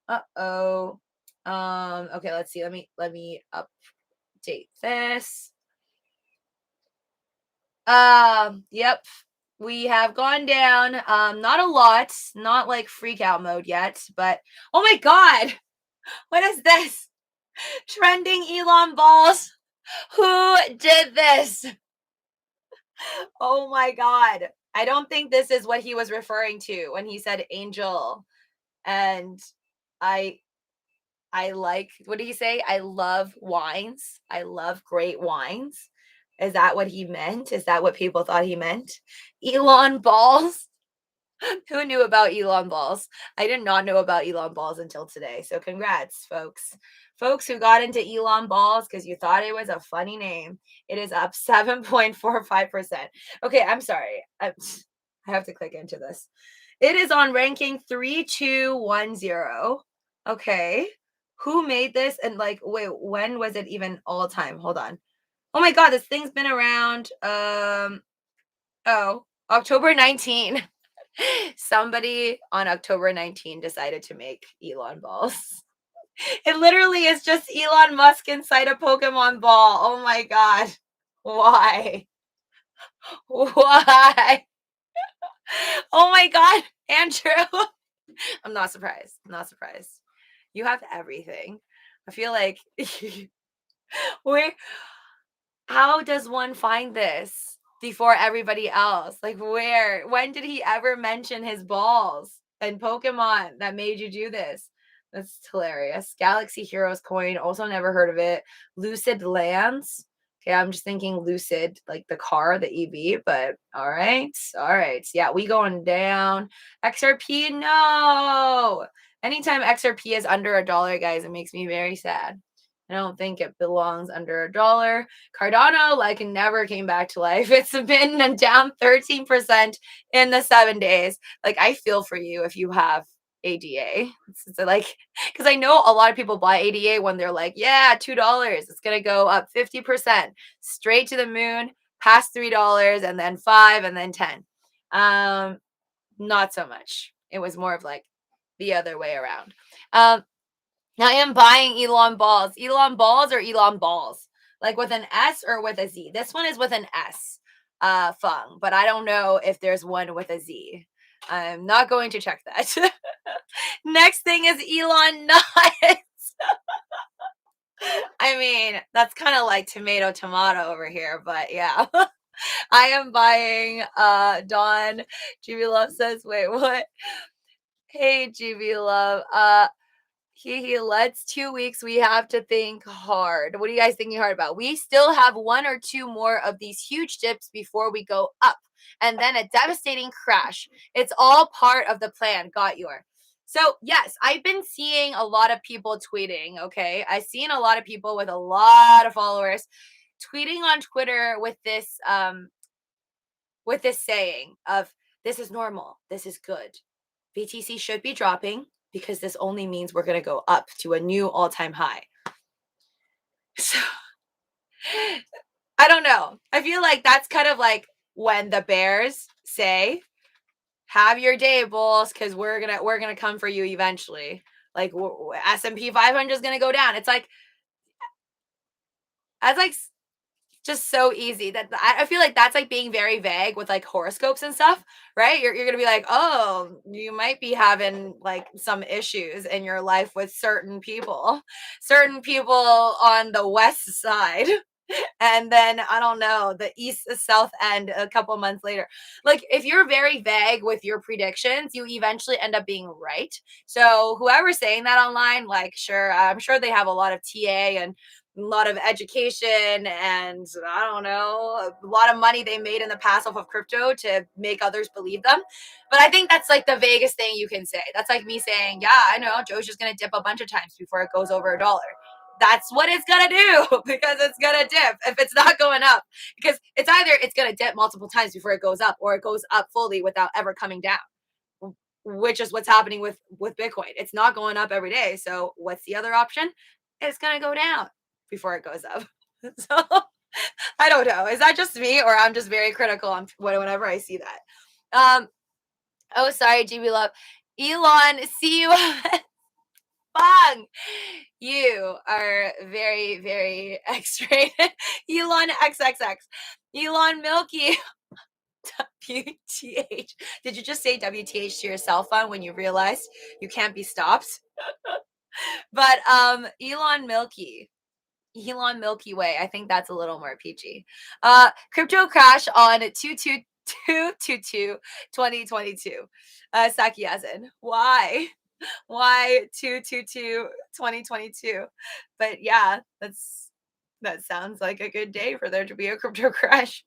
[SPEAKER 1] Uh-oh. Okay, let's see. Let me update this. Yep. We have gone down, not a lot, not like freak out mode yet, but oh my god, what is this? Trending Elon balls. Who did this? Oh my god. I don't think this is what he was referring to when he said angel. And I like, what did he say? I love wines. I love great wines. Is that what he meant? Is that what people thought he meant? Elon balls? Who knew about Elon balls? I did not know about Elon balls until today. So congrats, folks. Folks who got into Elon balls because you thought it was a funny name. It is up 7.45%. Okay, I'm sorry. I have to click into this. It is on ranking 3210. Okay. Who made this? And like, wait, when was it even all time? Hold on. Oh my god, this thing's been around. October 19. Somebody on October 19 decided to make Elon balls. It literally is just Elon Musk inside a Pokemon ball. Oh my god. Why? Why? Oh my god, Andrew. I'm not surprised. I'm not surprised. You have everything. I feel like where how does one find this before everybody else? Like where? When did he ever mention his balls and Pokemon that made you do this? That's hilarious. Galaxy Heroes coin, also never heard of it. Lucid Lands. Okay, I'm just thinking Lucid, like the car, the EV, but all right. All right. Yeah, we going down. XRP, no. Anytime XRP is under $1, guys, it makes me very sad. I don't think it belongs under $1. Cardano, like, never came back to life. It's been down 13% in the 7 days. Like, I feel for you if you have ADA. It's like, because I know a lot of people buy ADA when they're like, yeah, $2. It's going to go up 50%, straight to the moon, past $3, and then 5, and then 10. Not so much. It was more of like the other way around. I am buying Elon balls. Elon balls or Elon balls? Like with an S or with a Z? This one is with an S, Fung, but I don't know if there's one with a Z. I'm not going to check that. Next thing is Elon nuts. I mean, that's kind of like tomato over here, but yeah. I am buying Dawn. GB Love says, wait, what? Hey, GB Love. Let's 2 weeks. We have to think hard. What are you guys thinking hard about? We still have 1 or 2 more of these huge dips before we go up, and then a devastating crash. It's all part of the plan. Got your. So yes, I've been seeing a lot of people tweeting. Okay, I've seen a lot of people with a lot of followers tweeting on Twitter with this saying of, this is normal, this is good. BTC should be dropping. because this only means we're going to go up to a new all-time high. So I don't know. I feel like that's kind of like when the bears say, have your day, bulls, because we're gonna come for you eventually. Like S&P 500 is gonna go down. It's like that's like just so easy that I feel like that's like being very vague with like horoscopes and stuff, right? You're gonna be like, oh, you might be having like some issues in your life with certain people on the west side. And then I don't know, the east south end a couple months later. Like if you're very vague with your predictions, you eventually end up being right. So whoever's saying that online, like sure, I'm sure they have a lot of TA and a lot of education and I don't know, a lot of money they made in the past off of crypto to make others believe them. But I think that's like the vaguest thing you can say. That's like me saying, yeah, I know Doge is going to dip a bunch of times before it goes over $1. That's what it's gonna do because it's gonna dip if it's not going up. Because it's either it's gonna dip multiple times before it goes up, or it goes up fully without ever coming down, which is what's happening with Bitcoin. It's not going up every day. So what's the other option? It's gonna go down before it goes up. So I don't know. Is that just me, or I'm just very critical on whenever I see that? Oh, sorry, GB Love. Elon, see you. Bang! You are very, very X-rated. Elon XXX. Elon Milky. WTH. Did you just say WTH to your cell phone when you realized you can't be stopped? But Elon Milky. Elon Milky Way. I think that's a little more peachy. Crypto crash on 2/22/2022. Saki Yazin. Why? Why 2/22/2022? But yeah, that sounds like a good day for there to be a crypto crash.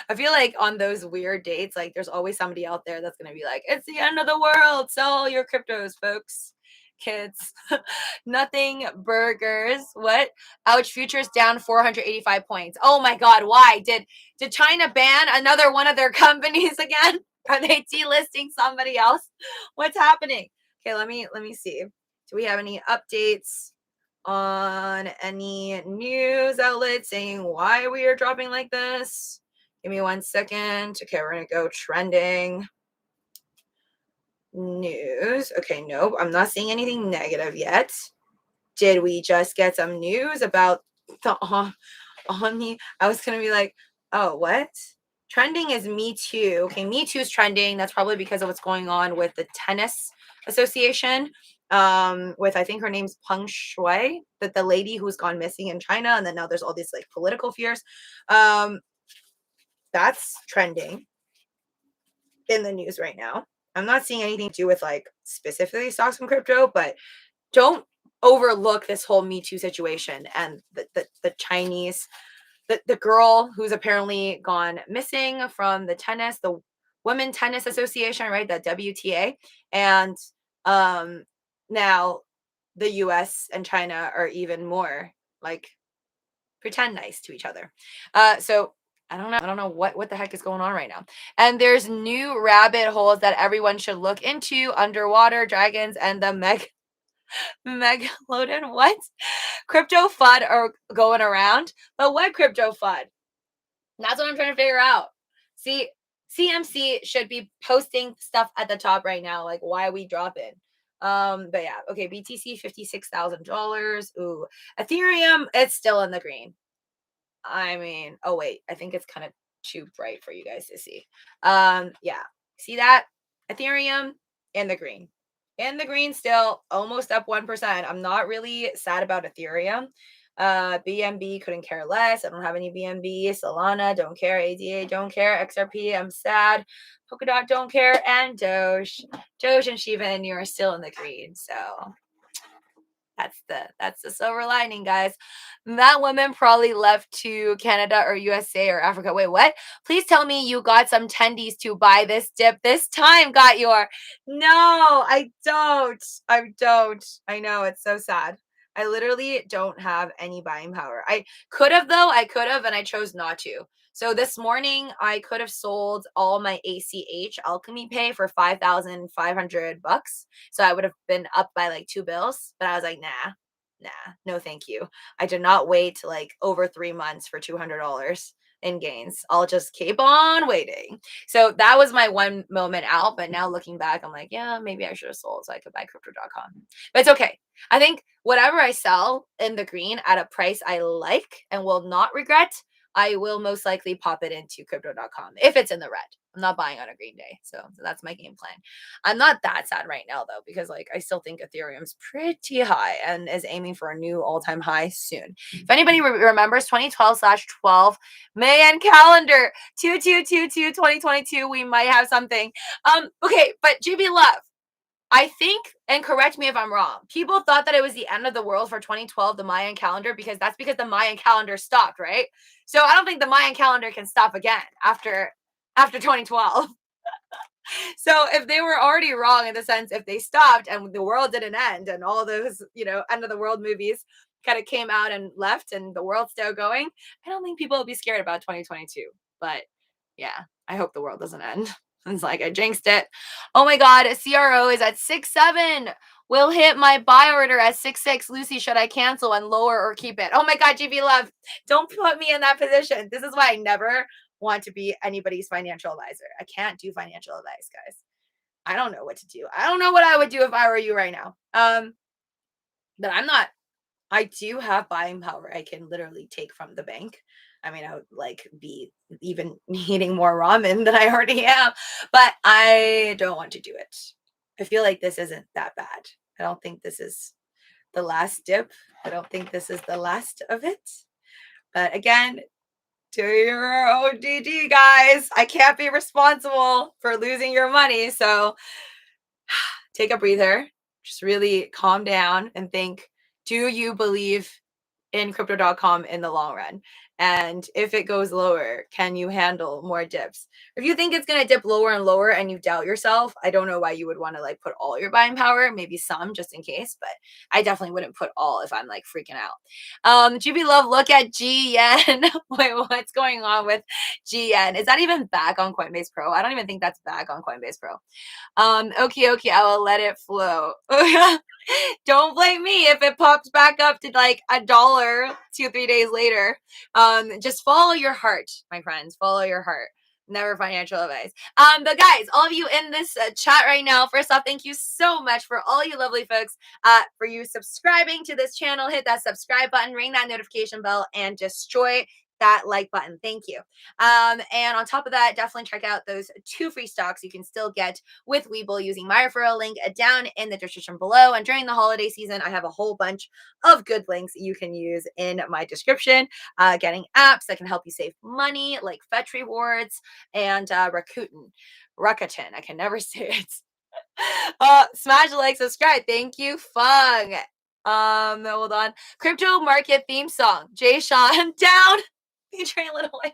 [SPEAKER 1] I feel like on those weird dates, like there's always somebody out there that's gonna be like, it's the end of the world. Sell all your cryptos, folks. Kids. Nothing burgers. What? Ouch, futures down 485 points. Oh my god, why? Did China ban another one of their companies again? Are they delisting somebody else? What's happening? Okay, let me see. Do we have any updates on any news outlets saying why we are dropping like this? Give me 1 second. Okay, we're gonna go trending news. Okay, nope, I'm not seeing anything negative yet. Did we just get some news about the Omni? I was gonna be like, oh, what? Trending is Me Too. Okay, Me Too is trending. That's probably because of what's going on with the tennis association. With I think her name's Peng Shui, that the lady who's gone missing in China, and then now there's all these like political fears. That's trending in the news right now. I'm not seeing anything to do with like specifically stocks and crypto, but don't overlook this whole Me Too situation and the Chinese, the girl who's apparently gone missing from the Women Tennis Association, right? The WTA. And now the US and China are even more like pretend nice to each other. So I don't know what the heck is going on right now. And there's new rabbit holes that everyone should look into: underwater dragons and the megalodon. What? Crypto FUD are going around, but what crypto FUD? That's what I'm trying to figure out. See, CMC should be posting stuff at the top right now, like why we drop it. But yeah, okay, BTC $56,000. Ooh, Ethereum, it's still in the green. I mean, oh wait, I think it's kind of too bright for you guys to see. Yeah, see that? Ethereum in the green. In the green still, almost up 1%. I'm not really sad about Ethereum. BNB couldn't care less. I don't have any BNB. Solana, don't care. ADA, don't care. XRP, I'm sad. Polkadot, don't care. And Doge. Doge and Shiba and you are still in the green. So that's the silver lining, guys. That woman probably left to Canada or USA or Africa. Wait, what? Please tell me you got some tendies to buy this dip this time. Got your? No, I don't. I don't. I know, it's so sad. I literally don't have any buying power. I could have though. I could have, and I chose not to. So this morning I could have sold all my ACH Alchemy Pay for 5,500 bucks. So I would have been up by like 2 bills, but I was like, nah, no, thank you. I did not wait like over 3 months for $200 in gains. I'll just keep on waiting. So that was my one moment out. But now looking back, I'm like, yeah, maybe I should have sold so I could buy crypto.com. But it's okay. I think whatever I sell in the green at a price I like and will not regret, I will most likely pop it into crypto.com if it's in the red. I'm not buying on a green day. So that's my game plan. I'm not that sad right now though, because like I still think Ethereum's pretty high and is aiming for a new all-time high soon. If anybody remembers 2012/12 Mayan calendar 2222 2022, we might have something. Okay, but GB Love, I think, and correct me if I'm wrong, people thought that it was the end of the world for 2012, the Mayan calendar, because that's because the Mayan calendar stopped, right? So I don't think the Mayan calendar can stop again after 2012. So if they were already wrong in the sense if they stopped and the world didn't end and all those, end of the world movies kind of came out and left and the world's still going, I don't think people will be scared about 2022. But yeah, I hope the world doesn't end. It's like I jinxed it. Oh my God, CRO is at 6.7. Will hit my buy order at 6.6. Luci, should I cancel and lower or keep it? Oh my God, GB Love, don't put me in that position. This is why I never want to be anybody's financial advisor. I can't do financial advice, guys. I don't know what to do. I don't know what I would do if I were you right now. But I'm not. I do have buying power. I can literally take from the bank. I mean, I would like be even eating more ramen than I already am, but I don't want to do it. I feel like this isn't that bad. I don't think this is the last dip. I don't think this is the last of it. But again, to your ODD, guys. I can't be responsible for losing your money. So take a breather, just really calm down and think, do you believe in crypto.com in the long run? And if it goes lower, can you handle more dips? If you think it's going to dip lower and lower and you doubt yourself, I don't know why you would want to like put all your buying power, maybe some just in case, but I definitely wouldn't put all if I'm like freaking out. GB Love, look at GN. Wait, what's going on with GN? Is that even back on Coinbase Pro? I don't even think that's back on Coinbase Pro. Okay, I will let it flow. Don't blame me if it pops back up to like $1 2-3 days later. Just follow your heart, my friends. Follow your heart. Never financial advice. But guys, all of you in this chat right now, first off, thank you so much for all you lovely folks for you subscribing to this channel. Hit that subscribe button, ring that notification bell, and destroy that like button. Thank you. And on top of that, definitely check out those 2 free stocks you can still get with WEBULL using my referral link down in the description below. And during the holiday season, I have a whole bunch of good links you can use in my description. Getting apps that can help you save money, like Fetch Rewards and Rakuten. I can never say it. Smash like, subscribe. Thank you, Fung. Hold on. Crypto market theme song. Jay Sean down. Featuring Little Wayne.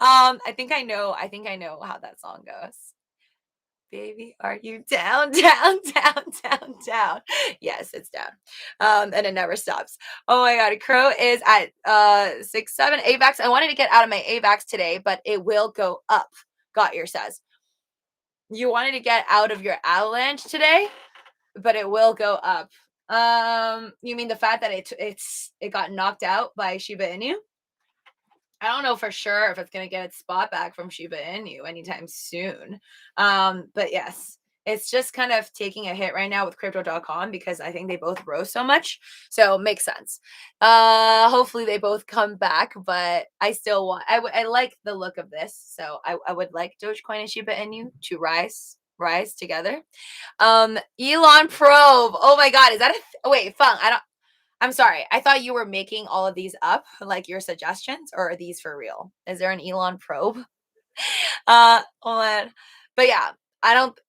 [SPEAKER 1] I think I know how that song goes. Baby, are you down? Yes, it's down. And it never stops. Oh my God. Crow is at 6.7 AVAX. I wanted to get out of my AVAX today, but it will go up. Gotyer says. You wanted to get out of your avalanche today, but it will go up. You mean the fact that it got knocked out by Shiba Inu? I don't know for sure if it's going to get its spot back from Shiba Inu anytime soon. But yes, it's just kind of taking a hit right now with crypto.com because I think they both rose so much. So it makes sense. Hopefully they both come back, but I still want, I like the look of this. So I would like Dogecoin and Shiba Inu to rise together. Elon Probe. Oh my God. Is that wait, Fung, I'm sorry. I thought you were making all of these up, like your suggestions, or are these for real? Is there an Elon Probe? Hold on. But yeah, I don't.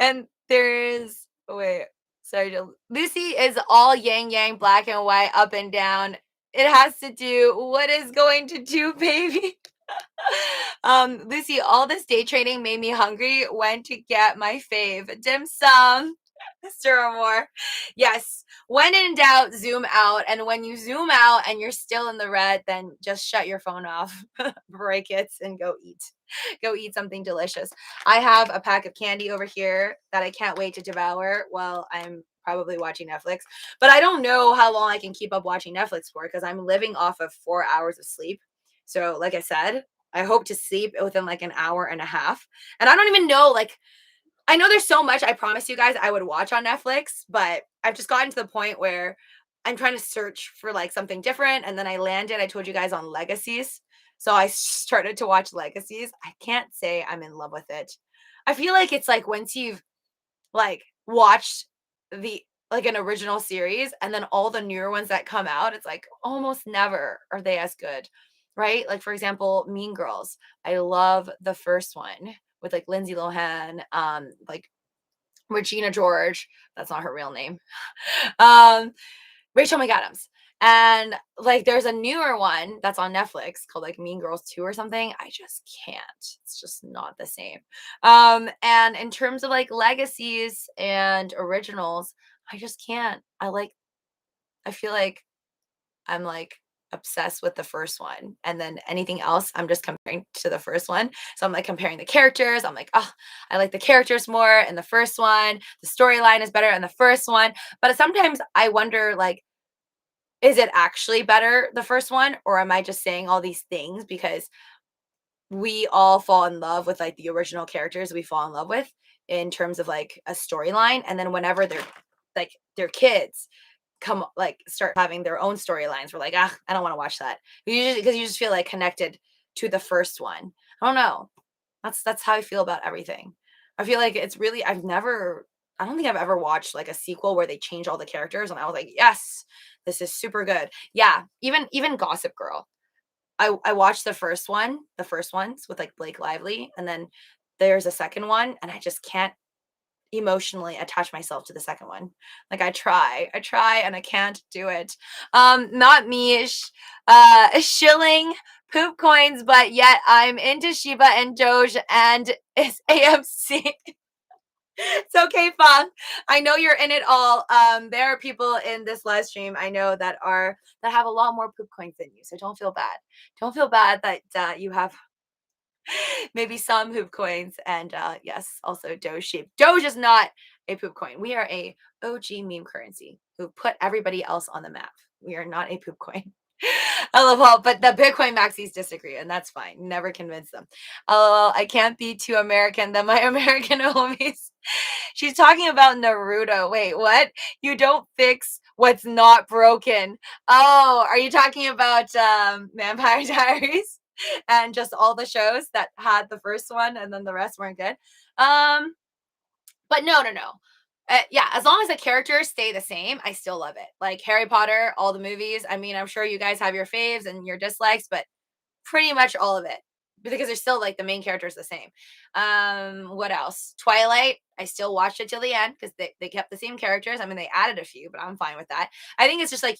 [SPEAKER 1] And there's wait. Sorry, Luci is all yang, black and white, up and down. It has to do. What is going to do, baby? Luci, all this day trading made me hungry. Went to get my fave dim sum. Or more. Yes. When in doubt, zoom out. And when you zoom out and you're still in the red, then just shut your phone off, break it, and go eat. Go eat something delicious. I have a pack of candy over here that I can't wait to devour while I'm probably watching Netflix. But I don't know how long I can keep up watching Netflix for because I'm living off of 4 hours of sleep. So, like I said, I hope to sleep within like an hour and a half. And I don't even know, like, I know there's so much I promised you guys I would watch on Netflix, but I've just gotten to the point where I'm trying to search for like something different. And then I landed, I told you guys, on Legacies. So I started to watch Legacies. I can't say I'm in love with it. I feel like it's like once you've like watched the like an original series and then all the newer ones that come out, it's like almost never are they as good. Right? Like for example, Mean Girls. I love the first one with like Lindsay Lohan, like Regina George. That's not her real name. Um, Rachel McAdams. And like there's a newer one that's on Netflix called like Mean Girls 2 or something. I just can't. It's just not the same. And in terms of like legacies and originals, I just can't. I feel like I'm like obsessed with the first one. And then anything else, I'm just comparing to the first one. So I'm like comparing the characters. I'm like, oh, I like the characters more in the first one. The storyline is better in the first one. But sometimes I wonder, like, is it actually better the first one? Or am I just saying all these things because we all fall in love with like the original characters we fall in love with in terms of like a storyline. And then whenever they're kids, come like start having their own storylines. We're like, ah, I don't want to watch that. Usually because you just feel like connected to the first one. I don't know. That's how I feel about everything. I feel like it's really I don't think I've ever watched like a sequel where they change all the characters and I was like, yes, this is super good. Yeah, even Gossip Girl. I watched the first ones with like Blake Lively, and then there's a second one, and I just can't emotionally attach myself to the second one. Like I try and I can't do it. Not me shilling poop coins, but yet I'm into Shiba and Doge and it's AMC. It's okay, Fang. I know you're in it all. There are people in this live stream I know that have a lot more poop coins than you. So don't feel bad. Don't feel bad that you have maybe some poop coins and yes, also Doge sheep. Doge is not a poop coin. We are a OG meme currency who put everybody else on the map. We are not a poop coin. I love all, but the Bitcoin maxis disagree, and that's fine. Never convince them. Oh, I can't be too American than my American homies. She's talking about Naruto. Wait, what? You don't fix what's not broken. Oh, are you talking about Vampire Diaries? And just all the shows that had the first one and then the rest weren't good. But no, no, no. Yeah, as long as the characters stay the same, I still love it. Like Harry Potter, all the movies. I mean, I'm sure you guys have your faves and your dislikes, but pretty much all of it because they're still like the main characters the same. What else? Twilight. I still watched it till the end because they kept the same characters. I mean, they added a few, but I'm fine with that. I think it's just like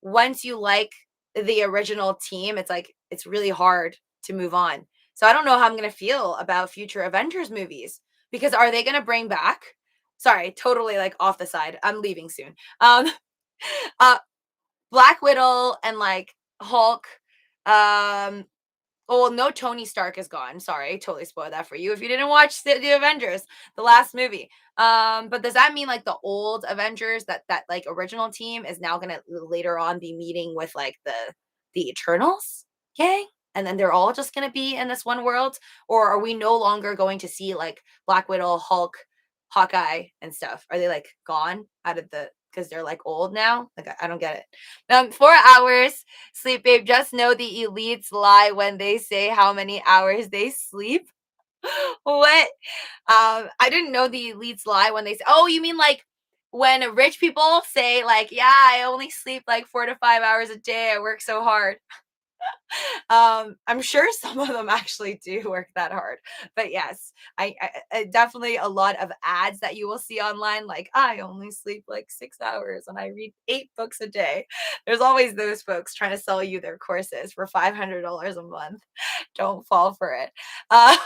[SPEAKER 1] once you like the original team, it's like it's really hard to move on. So I don't know how I'm gonna feel about future Avengers movies because are they gonna bring back? Sorry, totally like off the side. I'm leaving soon. Uh, Black Widow and like Hulk. Oh, well, no, Tony Stark is gone. Sorry, totally spoiled that for you if you didn't watch the Avengers, the last movie. But does that mean like the old Avengers that like original team is now gonna later on be meeting with like the Eternals gang, and then they're all just gonna be in this one world, or are we no longer going to see like Black Widow, Hulk, Hawkeye, and stuff? Are they like gone out of the because they're like old now? Like I don't get it. 4 hours sleep, babe. Just know the elites lie when they say how many hours they sleep. What? I didn't know the elites lie when they say. Oh, you mean like when rich people say like, yeah, I only sleep like 4 to 5 hours a day. I work so hard. I'm sure some of them actually do work that hard, but yes, I definitely a lot of ads that you will see online, like I only sleep like 6 hours and I read 8 books a day. There's always those folks trying to sell you their courses for $500 a month. Don't fall for it. Uh,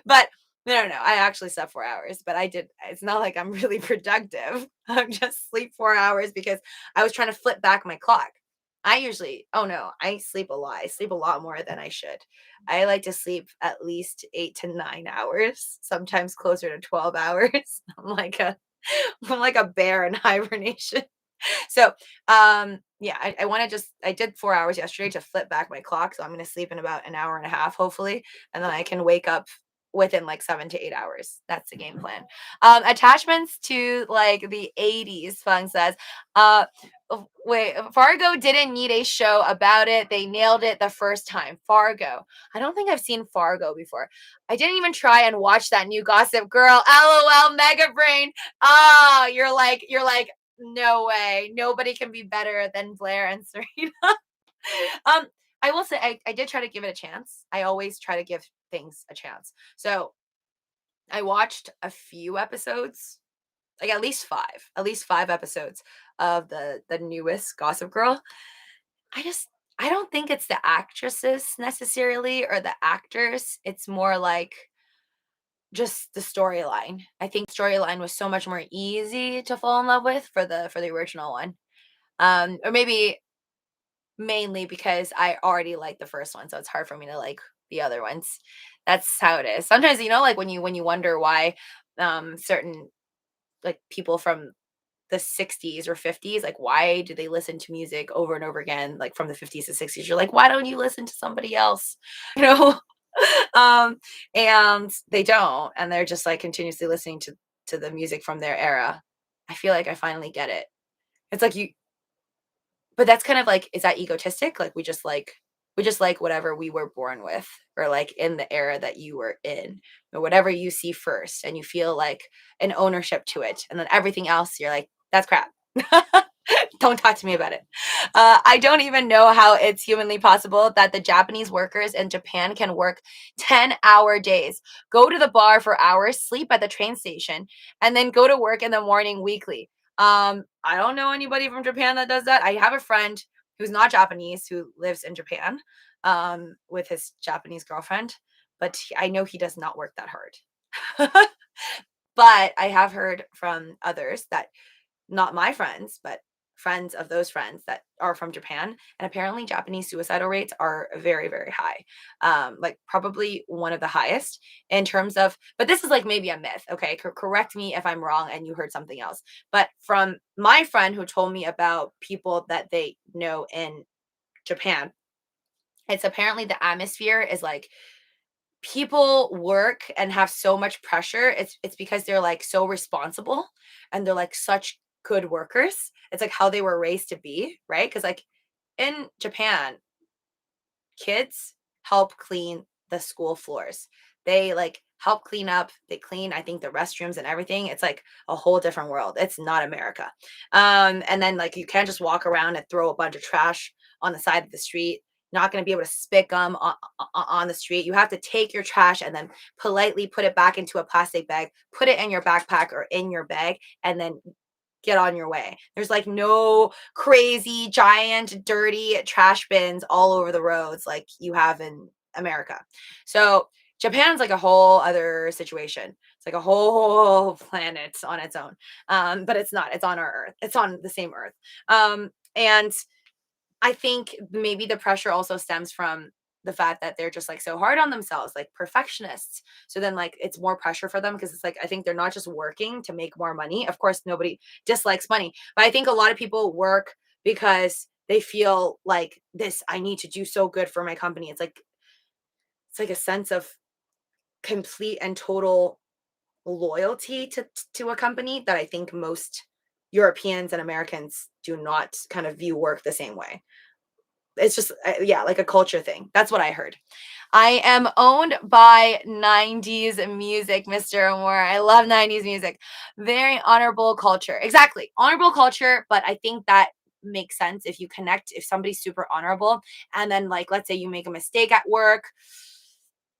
[SPEAKER 1] but No, no, no. I actually slept 4 hours, but it's not like I'm really productive. I'm just sleep 4 hours because I was trying to flip back my clock. Oh no, I sleep a lot. I sleep a lot more than I should. I like to sleep at least 8 to 9 hours, sometimes closer to 12 hours. I'm like a bear in hibernation. So, yeah, I want to I did 4 hours yesterday to flip back my clock. So I'm going to sleep in about an hour and a half, hopefully. And then I can wake up within like 7 to 8 hours. That's the game plan. Attachments to like the 80s, Fung says. Wait, Fargo didn't need a show about it. They nailed it the first time. Fargo. I don't think I've seen Fargo before. I didn't even try and watch that new Gossip Girl. LOL, Mega Brain. Oh, you're like, no way. Nobody can be better than Blair and Serena. um, I will say I did try to give it a chance. I always try to give things a chance. So I watched a few episodes, like at least five episodes of the newest Gossip Girl. I just I don't think it's the actresses necessarily or the actors. It's more like just the storyline. I think storyline was so much more easy to fall in love with for the original one. Or maybe mainly because I already like the first one, so it's hard for me to like the other ones. That's how it is. Sometimes, like when you wonder why certain like people from the 60s or 50s, like why do they listen to music over and over again, like from the 50s to 60s? You're like, why don't you listen to somebody else? You know? um, and they don't, and they're just like continuously listening to the music from their era. I feel like I finally get it. It's like you But that's kind of like, is that egotistic? Like we just like whatever we were born with, or like in the era that you were in, or whatever you see first, and you feel like an ownership to it, and then everything else you're like, that's crap. Don't talk to me about it. I don't even know how it's humanly possible that the Japanese workers in Japan can work 10-hour days, go to the bar for hours, sleep at the train station, and then go to work in the morning weekly. I don't know anybody from Japan that does that. I have a friend who's not Japanese who lives in Japan with his Japanese girlfriend, but I know he does not work that hard. But I have heard from others that, not my friends, but friends of those friends that are from Japan. And apparently, Japanese suicidal rates are very, very high. Like probably one of the highest in terms of, but this is like maybe a myth. Okay. Correct me if I'm wrong and you heard something else. But from my friend who told me about people that they know in Japan, it's apparently the atmosphere is like people work and have so much pressure. It's because they're like so responsible and they're like such good workers. It's like how they were raised to be, right? Because like in Japan, kids help clean the school floors. They like help clean up, they clean, I think, the restrooms and everything. It's like a whole different world. It's not America. And then like you can't just walk around and throw a bunch of trash on the side of the street. Not going to be able to spick them on the street. You have to take your trash and then politely put it back into a plastic bag, put it in your backpack or in your bag, and then get on your way. There's like no crazy giant dirty trash bins all over the roads like you have in America. So Japan's like a whole other situation. It's like a whole planet on its own. But it's not. It's on our Earth. It's on the same Earth. And I think maybe the pressure also stems from the fact that they're just like so hard on themselves, like perfectionists. So then like it's more pressure for them because it's like I think they're not just working to make more money. Of course, nobody dislikes money, but I think a lot of people work because they feel like this, I need to do so good for my company. It's like a sense of complete and total loyalty to a company that I think most Europeans and Americans do not kind of view work the same way. It's just yeah, like a culture thing. That's what I heard. I am owned by 90s music, Mr. Moore. I love 90s music. Very honorable culture. Exactly. Honorable culture, but I think that makes sense if you connect, if somebody's super honorable and then like let's say you make a mistake at work,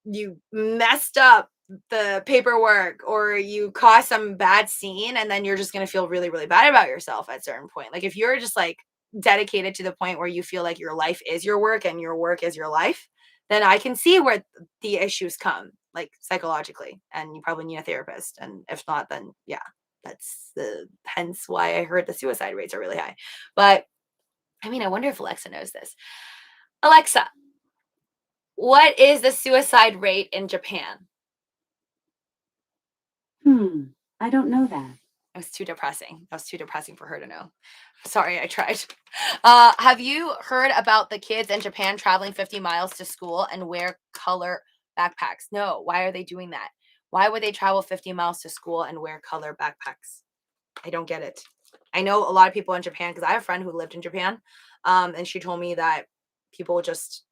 [SPEAKER 1] you messed up the paperwork or you caused some bad scene and then you're just going to feel really really bad about yourself at a certain point. Like if you're just like dedicated to the point where you feel like your life is your work and your work is your life, then I can see where the issues come. like psychologically, and you probably need a therapist. And if not, then yeah, that's hence why I heard the suicide rates are really high. But I mean, I wonder if Alexa knows this. Alexa, what is the suicide rate in Japan?
[SPEAKER 2] I don't know that.
[SPEAKER 1] It was too depressing. That was too depressing for her to know. Sorry, I tried. Have you heard about the kids in Japan traveling 50 miles to school and wear color backpacks? No. Why are they doing that? Why would they travel 50 miles to school and wear color backpacks? I don't get it. I know a lot of people in Japan because I have a friend who lived in Japan, and she told me that people just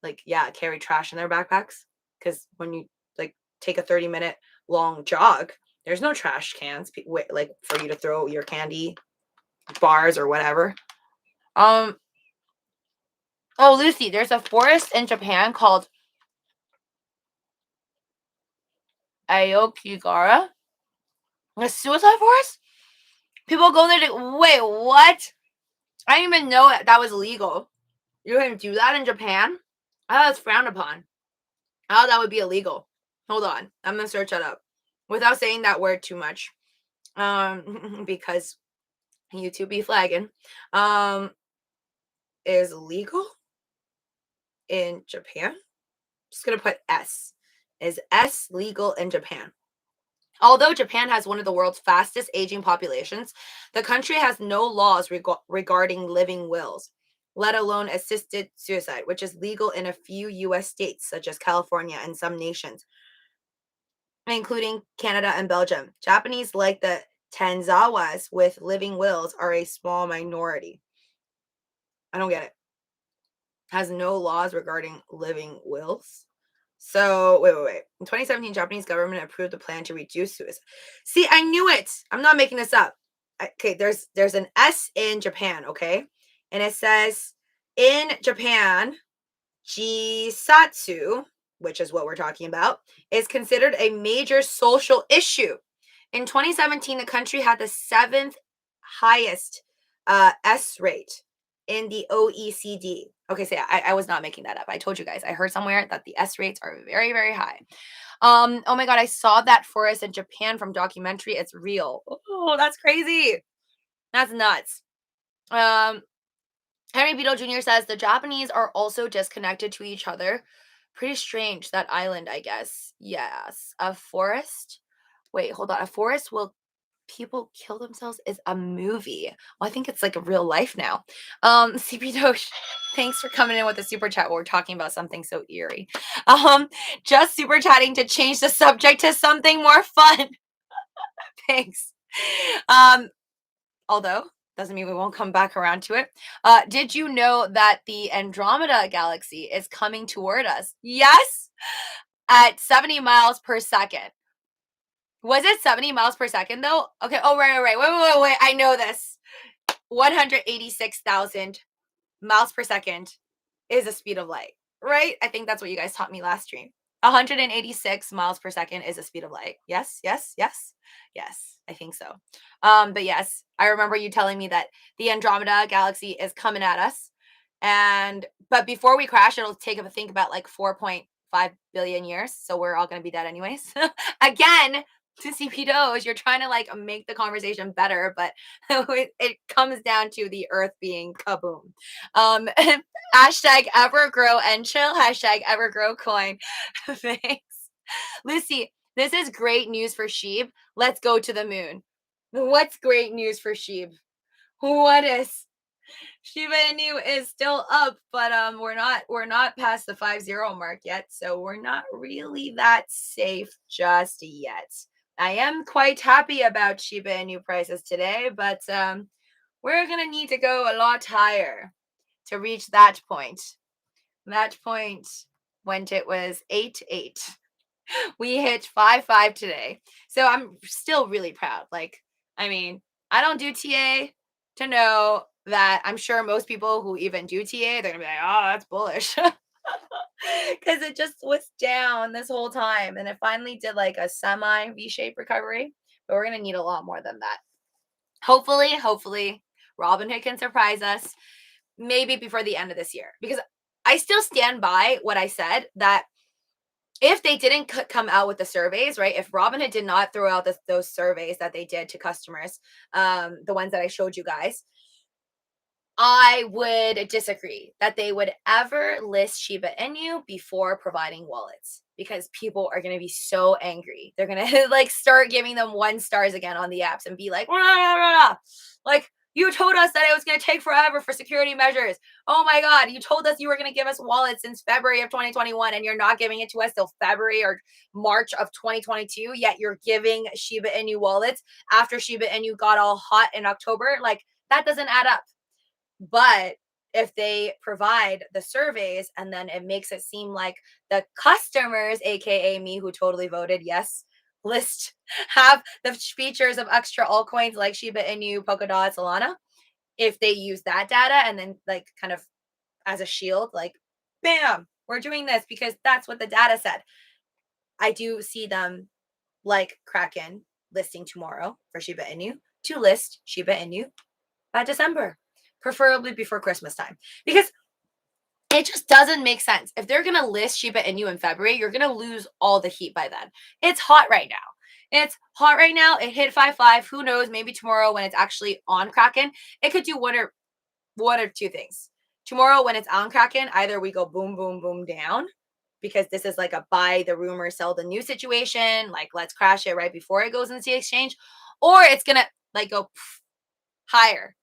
[SPEAKER 1] like carry trash in their backpacks because when you like take a 30-minute long jog, there's no trash cans like for you to throw your candy bars or whatever. Oh, Lucy, there's a forest in Japan called Aokigahara. A suicide forest? People go there to wait, what? I didn't even know that was illegal. You can do that in Japan? I thought it's frowned upon. I thought that would be illegal. Hold on. I'm gonna search that up without saying that word too much. Because YouTube be flagging. Is legal in Japan? Just gonna put S. Is S legal in Japan? Although Japan has one of the world's fastest aging populations, the country has no laws regarding living wills, let alone assisted suicide, which is legal in a few U.S. states, such as California and some nations, including Canada and Belgium. Japanese, like the Tanzawas with living wills, are a small minority. I don't get it. Has no laws regarding living wills. So wait. In 2017, Japanese government approved a plan to reduce suicide. See, I knew it. I'm not making this up. Okay, there's an S in Japan, okay? And it says in Japan, jisatsu, which is what we're talking about, is considered a major social issue. In 2017, the country had the 7th highest S rate in the OECD. Okay, so yeah, I was not making that up. I told you guys. I heard somewhere that the S rates are very, very high. Oh my God, I saw that forest in Japan from documentary. It's real. Oh, that's crazy. That's nuts. Henry Beadle Jr. says the Japanese are also disconnected to each other. Pretty strange, that island, I guess. Yes. A forest. Wait, hold on. A forest will people kill themselves is a movie. Well, I think it's like a real life now. CP Doge, thanks for coming in with a super chat. We're talking about something so eerie. Just super chatting to change the subject to something more fun. Thanks. Although doesn't mean we won't come back around to it. Did you know that the Andromeda galaxy is coming toward us? Yes, at 70 miles per second. Was it 70 miles per second though? Okay. Oh, right. Wait. I know this. 186,000 miles per second is the speed of light, right? I think that's what you guys taught me last stream. 186 miles per second is the speed of light. Yes. I think so. But yes, I remember you telling me that the Andromeda galaxy is coming at us. But before we crash, it'll take a think about like 4.5 billion years. So we're all going to be dead anyways. Again, to CP Doge, you're trying to like make the conversation better, but it comes down to the earth being kaboom. Hashtag ever grow and chill. Hashtag ever grow coin. Thanks. Lucy, this is great news for SHIB. Let's go to the moon. What's great news for SHIB? What is? Shiba Inu is still up, but we're not past the 50 mark yet, so we're not really that safe just yet. I am quite happy about Shiba Inu prices today, but we're gonna need to go a lot higher to reach that point. That point when it was 8.8. We hit 5.5 today, so I'm still really proud. Like, I mean, I don't do TA to know that. I'm sure most people who even do TA, they're gonna be like, oh, that's bullish. Because it just was down this whole time, and it finally did like a semi V-shaped recovery, but we're gonna need a lot more than that. Hopefully Robinhood can surprise us maybe before the end of this year, because I still stand by what I said, that if they didn't come out with the surveys, right? If Robinhood did not throw out those surveys that they did to customers, the ones that I showed you guys, I would disagree that they would ever list Shiba Inu before providing wallets, because people are going to be so angry. They're going to like start giving them 1 stars again on the apps and be like, rah, rah, rah, rah. Like, you told us that it was going to take forever for security measures. Oh my God, you told us you were going to give us wallets since February of 2021, and you're not giving it to us till February or March of 2022, yet you're giving Shiba Inu wallets after Shiba Inu got all hot in October. Like, that doesn't add up. But if they provide the surveys and then it makes it seem like the customers, aka me, who totally voted yes, list have the features of extra altcoins like Shiba Inu, Polkadot, Solana, if they use that data and then like kind of as a shield, like, bam, we're doing this because that's what the data said. I do see them, like Kraken, listing tomorrow for Shiba Inu, to list Shiba Inu by December, preferably before Christmas time, because it just doesn't make sense. If they're going to list Shiba Inu in February, you're going to lose all the heat by then. It's hot right now. It's hot right now. It hit 5.5. Who knows? Maybe tomorrow when it's actually on Kraken, it could do one or two things. Tomorrow when it's on Kraken, either we go boom, boom, boom down, because this is like a buy the rumor, sell the new situation. Like, let's crash it right before it goes into the exchange, or it's going to like go higher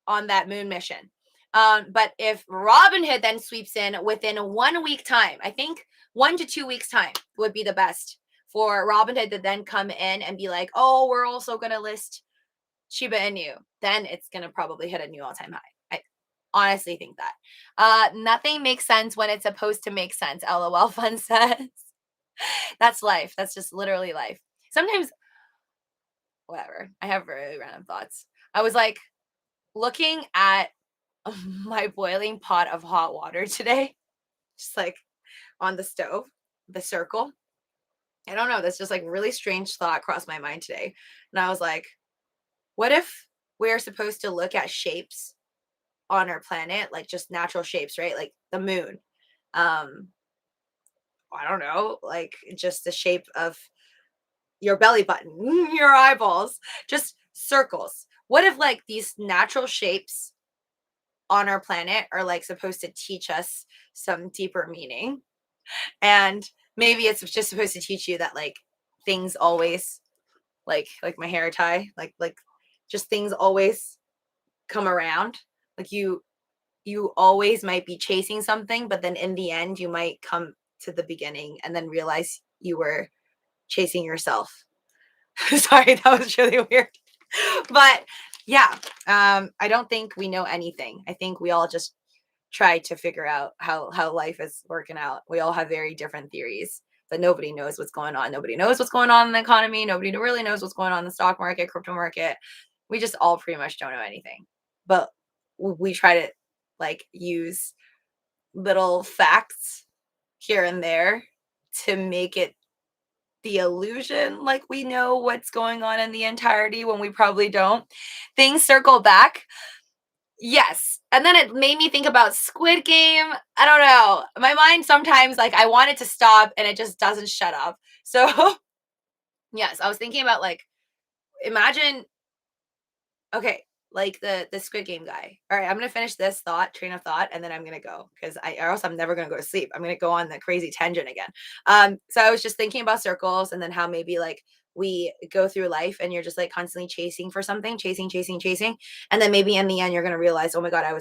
[SPEAKER 1] on that moon mission. But if Robinhood then sweeps in within 1 week time, I think 1 to 2 weeks time would be the best for Robinhood to then come in and be like, oh, we're also going to list Shiba Inu. Then it's going to probably hit a new all-time high. I honestly think that. Nothing makes sense when it's supposed to make sense, LOL Fun says. That's life. That's just literally life. Sometimes, whatever. I have very random thoughts. I was like looking at my boiling pot of hot water today, just like on the stove, the circle. I don't know. That's just like really strange thought crossed my mind today. And I was like, what if we're supposed to look at shapes on our planet, like just natural shapes, right? Like the moon. I don't know, like just the shape of your belly button, your eyeballs, just circles. What if like these natural shapes on our planet are like supposed to teach us some deeper meaning? And maybe it's just supposed to teach you that like things always, like my hair tie, like just things always come around. Like you always might be chasing something, but then in the end you might come to the beginning and then realize you were chasing yourself. Sorry, that was really weird. But yeah, I don't think we know anything. I think we all just try to figure out how life is working out. We all have very different theories, but nobody knows what's going on. Nobody knows what's going on in the economy. Nobody really knows what's going on in the stock market, crypto market. We just all pretty much don't know anything. But we try to like use little facts here and there to make it the illusion like we know what's going on in the entirety when we probably don't. Things circle back. Yes. And then it made me think about Squid Game. I don't know. My mind sometimes, like, I want it to stop and it just doesn't shut up. So, yes, I was thinking about, like, imagine, okay, like the Squid Game guy. All right, I'm gonna finish this train of thought, and then I'm gonna go because or else I'm never gonna go to sleep. I'm gonna go on the crazy tangent again. So I was just thinking about circles and then how maybe like we go through life and you're just like constantly chasing for something, chasing, and then maybe in the end you're gonna realize, oh my God, I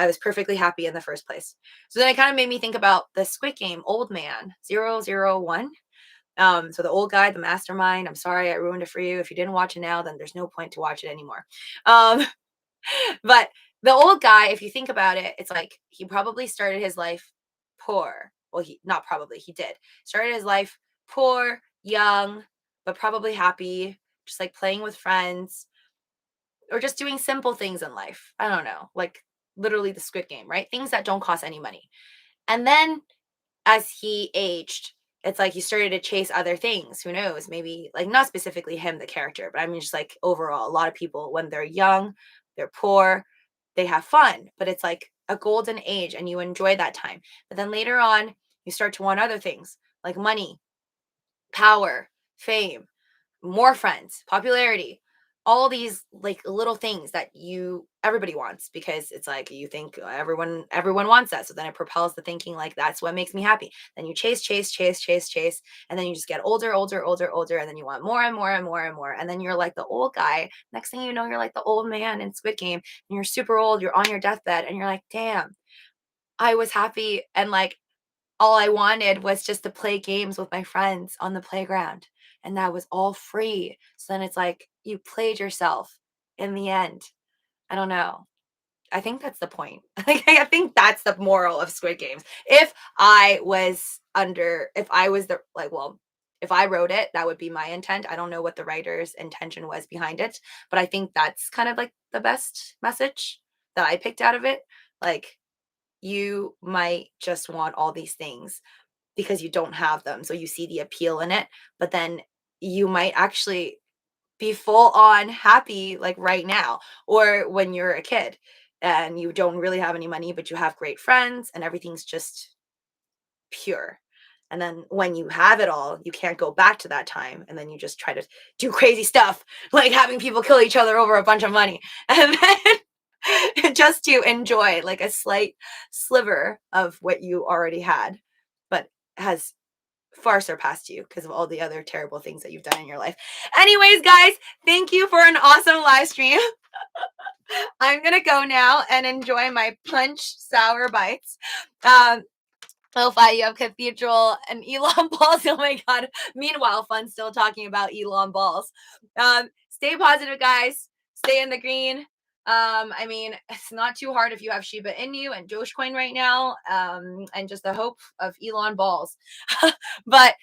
[SPEAKER 1] was perfectly happy in the first place. So then it kind of made me think about the Squid Game old man 001. So the old guy, the mastermind, I'm sorry I ruined it for you. If you didn't watch it now, then there's no point to watch it anymore. Um, but the old guy, if you think about it, it's like he probably started his life poor. Well, he not probably, he did. Started his life poor, young, but probably happy, just like playing with friends or just doing simple things in life. I don't know, like literally the Squid Game, right? Things that don't cost any money. And then as he aged, it's like he started to chase other things. Who knows? Maybe like not specifically him, the character, but I mean, just like overall, a lot of people when they're young, they're poor, they have fun, but it's like a golden age and you enjoy that time. But then later on, You start to want other things like money, power, fame, more friends, popularity, all these like little things that everybody wants because it's like you think everyone wants that. So then it propels the thinking like that's what makes me happy. Then you chase, chase, chase, chase, chase, and then you just get older, older, older, older, and then you want more and more and more and more. And then you're like the old guy. Next thing you know, you're like the old man in Squid Game, and you're super old, you're on your deathbed, and you're like, damn, I was happy and like all I wanted was just to play games with my friends on the playground, and that was all free. So then it's like you played yourself in the end. I don't know. I think that's the point. Like, I think that's the moral of Squid Games. If I was the like, well, if I wrote it, that would be my intent. I don't know what the writer's intention was behind it, but I think that's kind of like the best message that I picked out of it. Like, you might just want all these things because you don't have them. So you see the appeal in it, but then you might actually be full on happy like right now or when you're a kid and you don't really have any money, but you have great friends and everything's just pure. And then when you have it all, you can't go back to that time. And then you just try to do crazy stuff, like having people kill each other over a bunch of money. And then just to enjoy like a slight sliver of what you already had, but has far surpassed you because of all the other terrible things that you've done in your life. Anyways, guys, thank you for an awesome live stream. I'm gonna go now and enjoy my punch sour bites. Lo-fi, you have cathedral and Elon balls. Oh my god. Meanwhile, fun still talking about Elon balls. Stay positive, guys. Stay in the green. I mean, it's not too hard if you have Shiba Inu and Dogecoin right now, and just the hope of Elon balls. But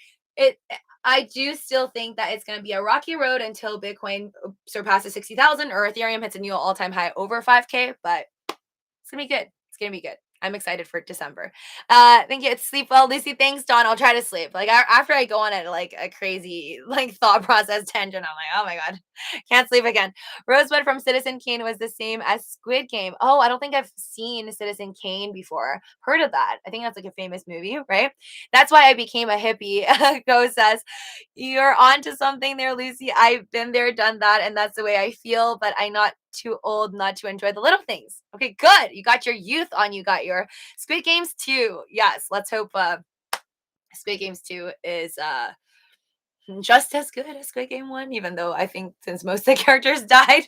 [SPEAKER 1] I do still think that it's going to be a rocky road until Bitcoin surpasses 60,000 or Ethereum hits a new all-time high over 5K, but it's going to be good. It's going to be good. I'm excited for December. Thank you. It's sleep well, Lucy. Thanks, Dawn. I'll try to sleep. Like after I go on like a crazy like thought process tangent, I'm like, oh my god, can't sleep again. Rosebud from Citizen Kane was the same as Squid Game. Oh, I don't think I've seen Citizen Kane before. Heard of that? I think that's like a famous movie, right? That's why I became a hippie. Go says, you're onto something there, Lucy. I've been there, done that, and that's the way I feel. But I'm not too old not to enjoy the little things. Okay, good. You got your youth on. You got your Squid Games 2. Yes, let's hope Squid Games 2 is just as good as Squid Game 1, even though I think since most of the characters died,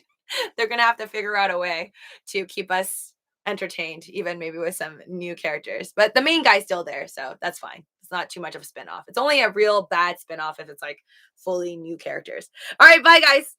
[SPEAKER 1] they're going to have to figure out a way to keep us entertained, even maybe with some new characters. But the main guy's still there, so that's fine. It's not too much of a spinoff. It's only a real bad spinoff if it's like fully new characters. All right, bye, guys.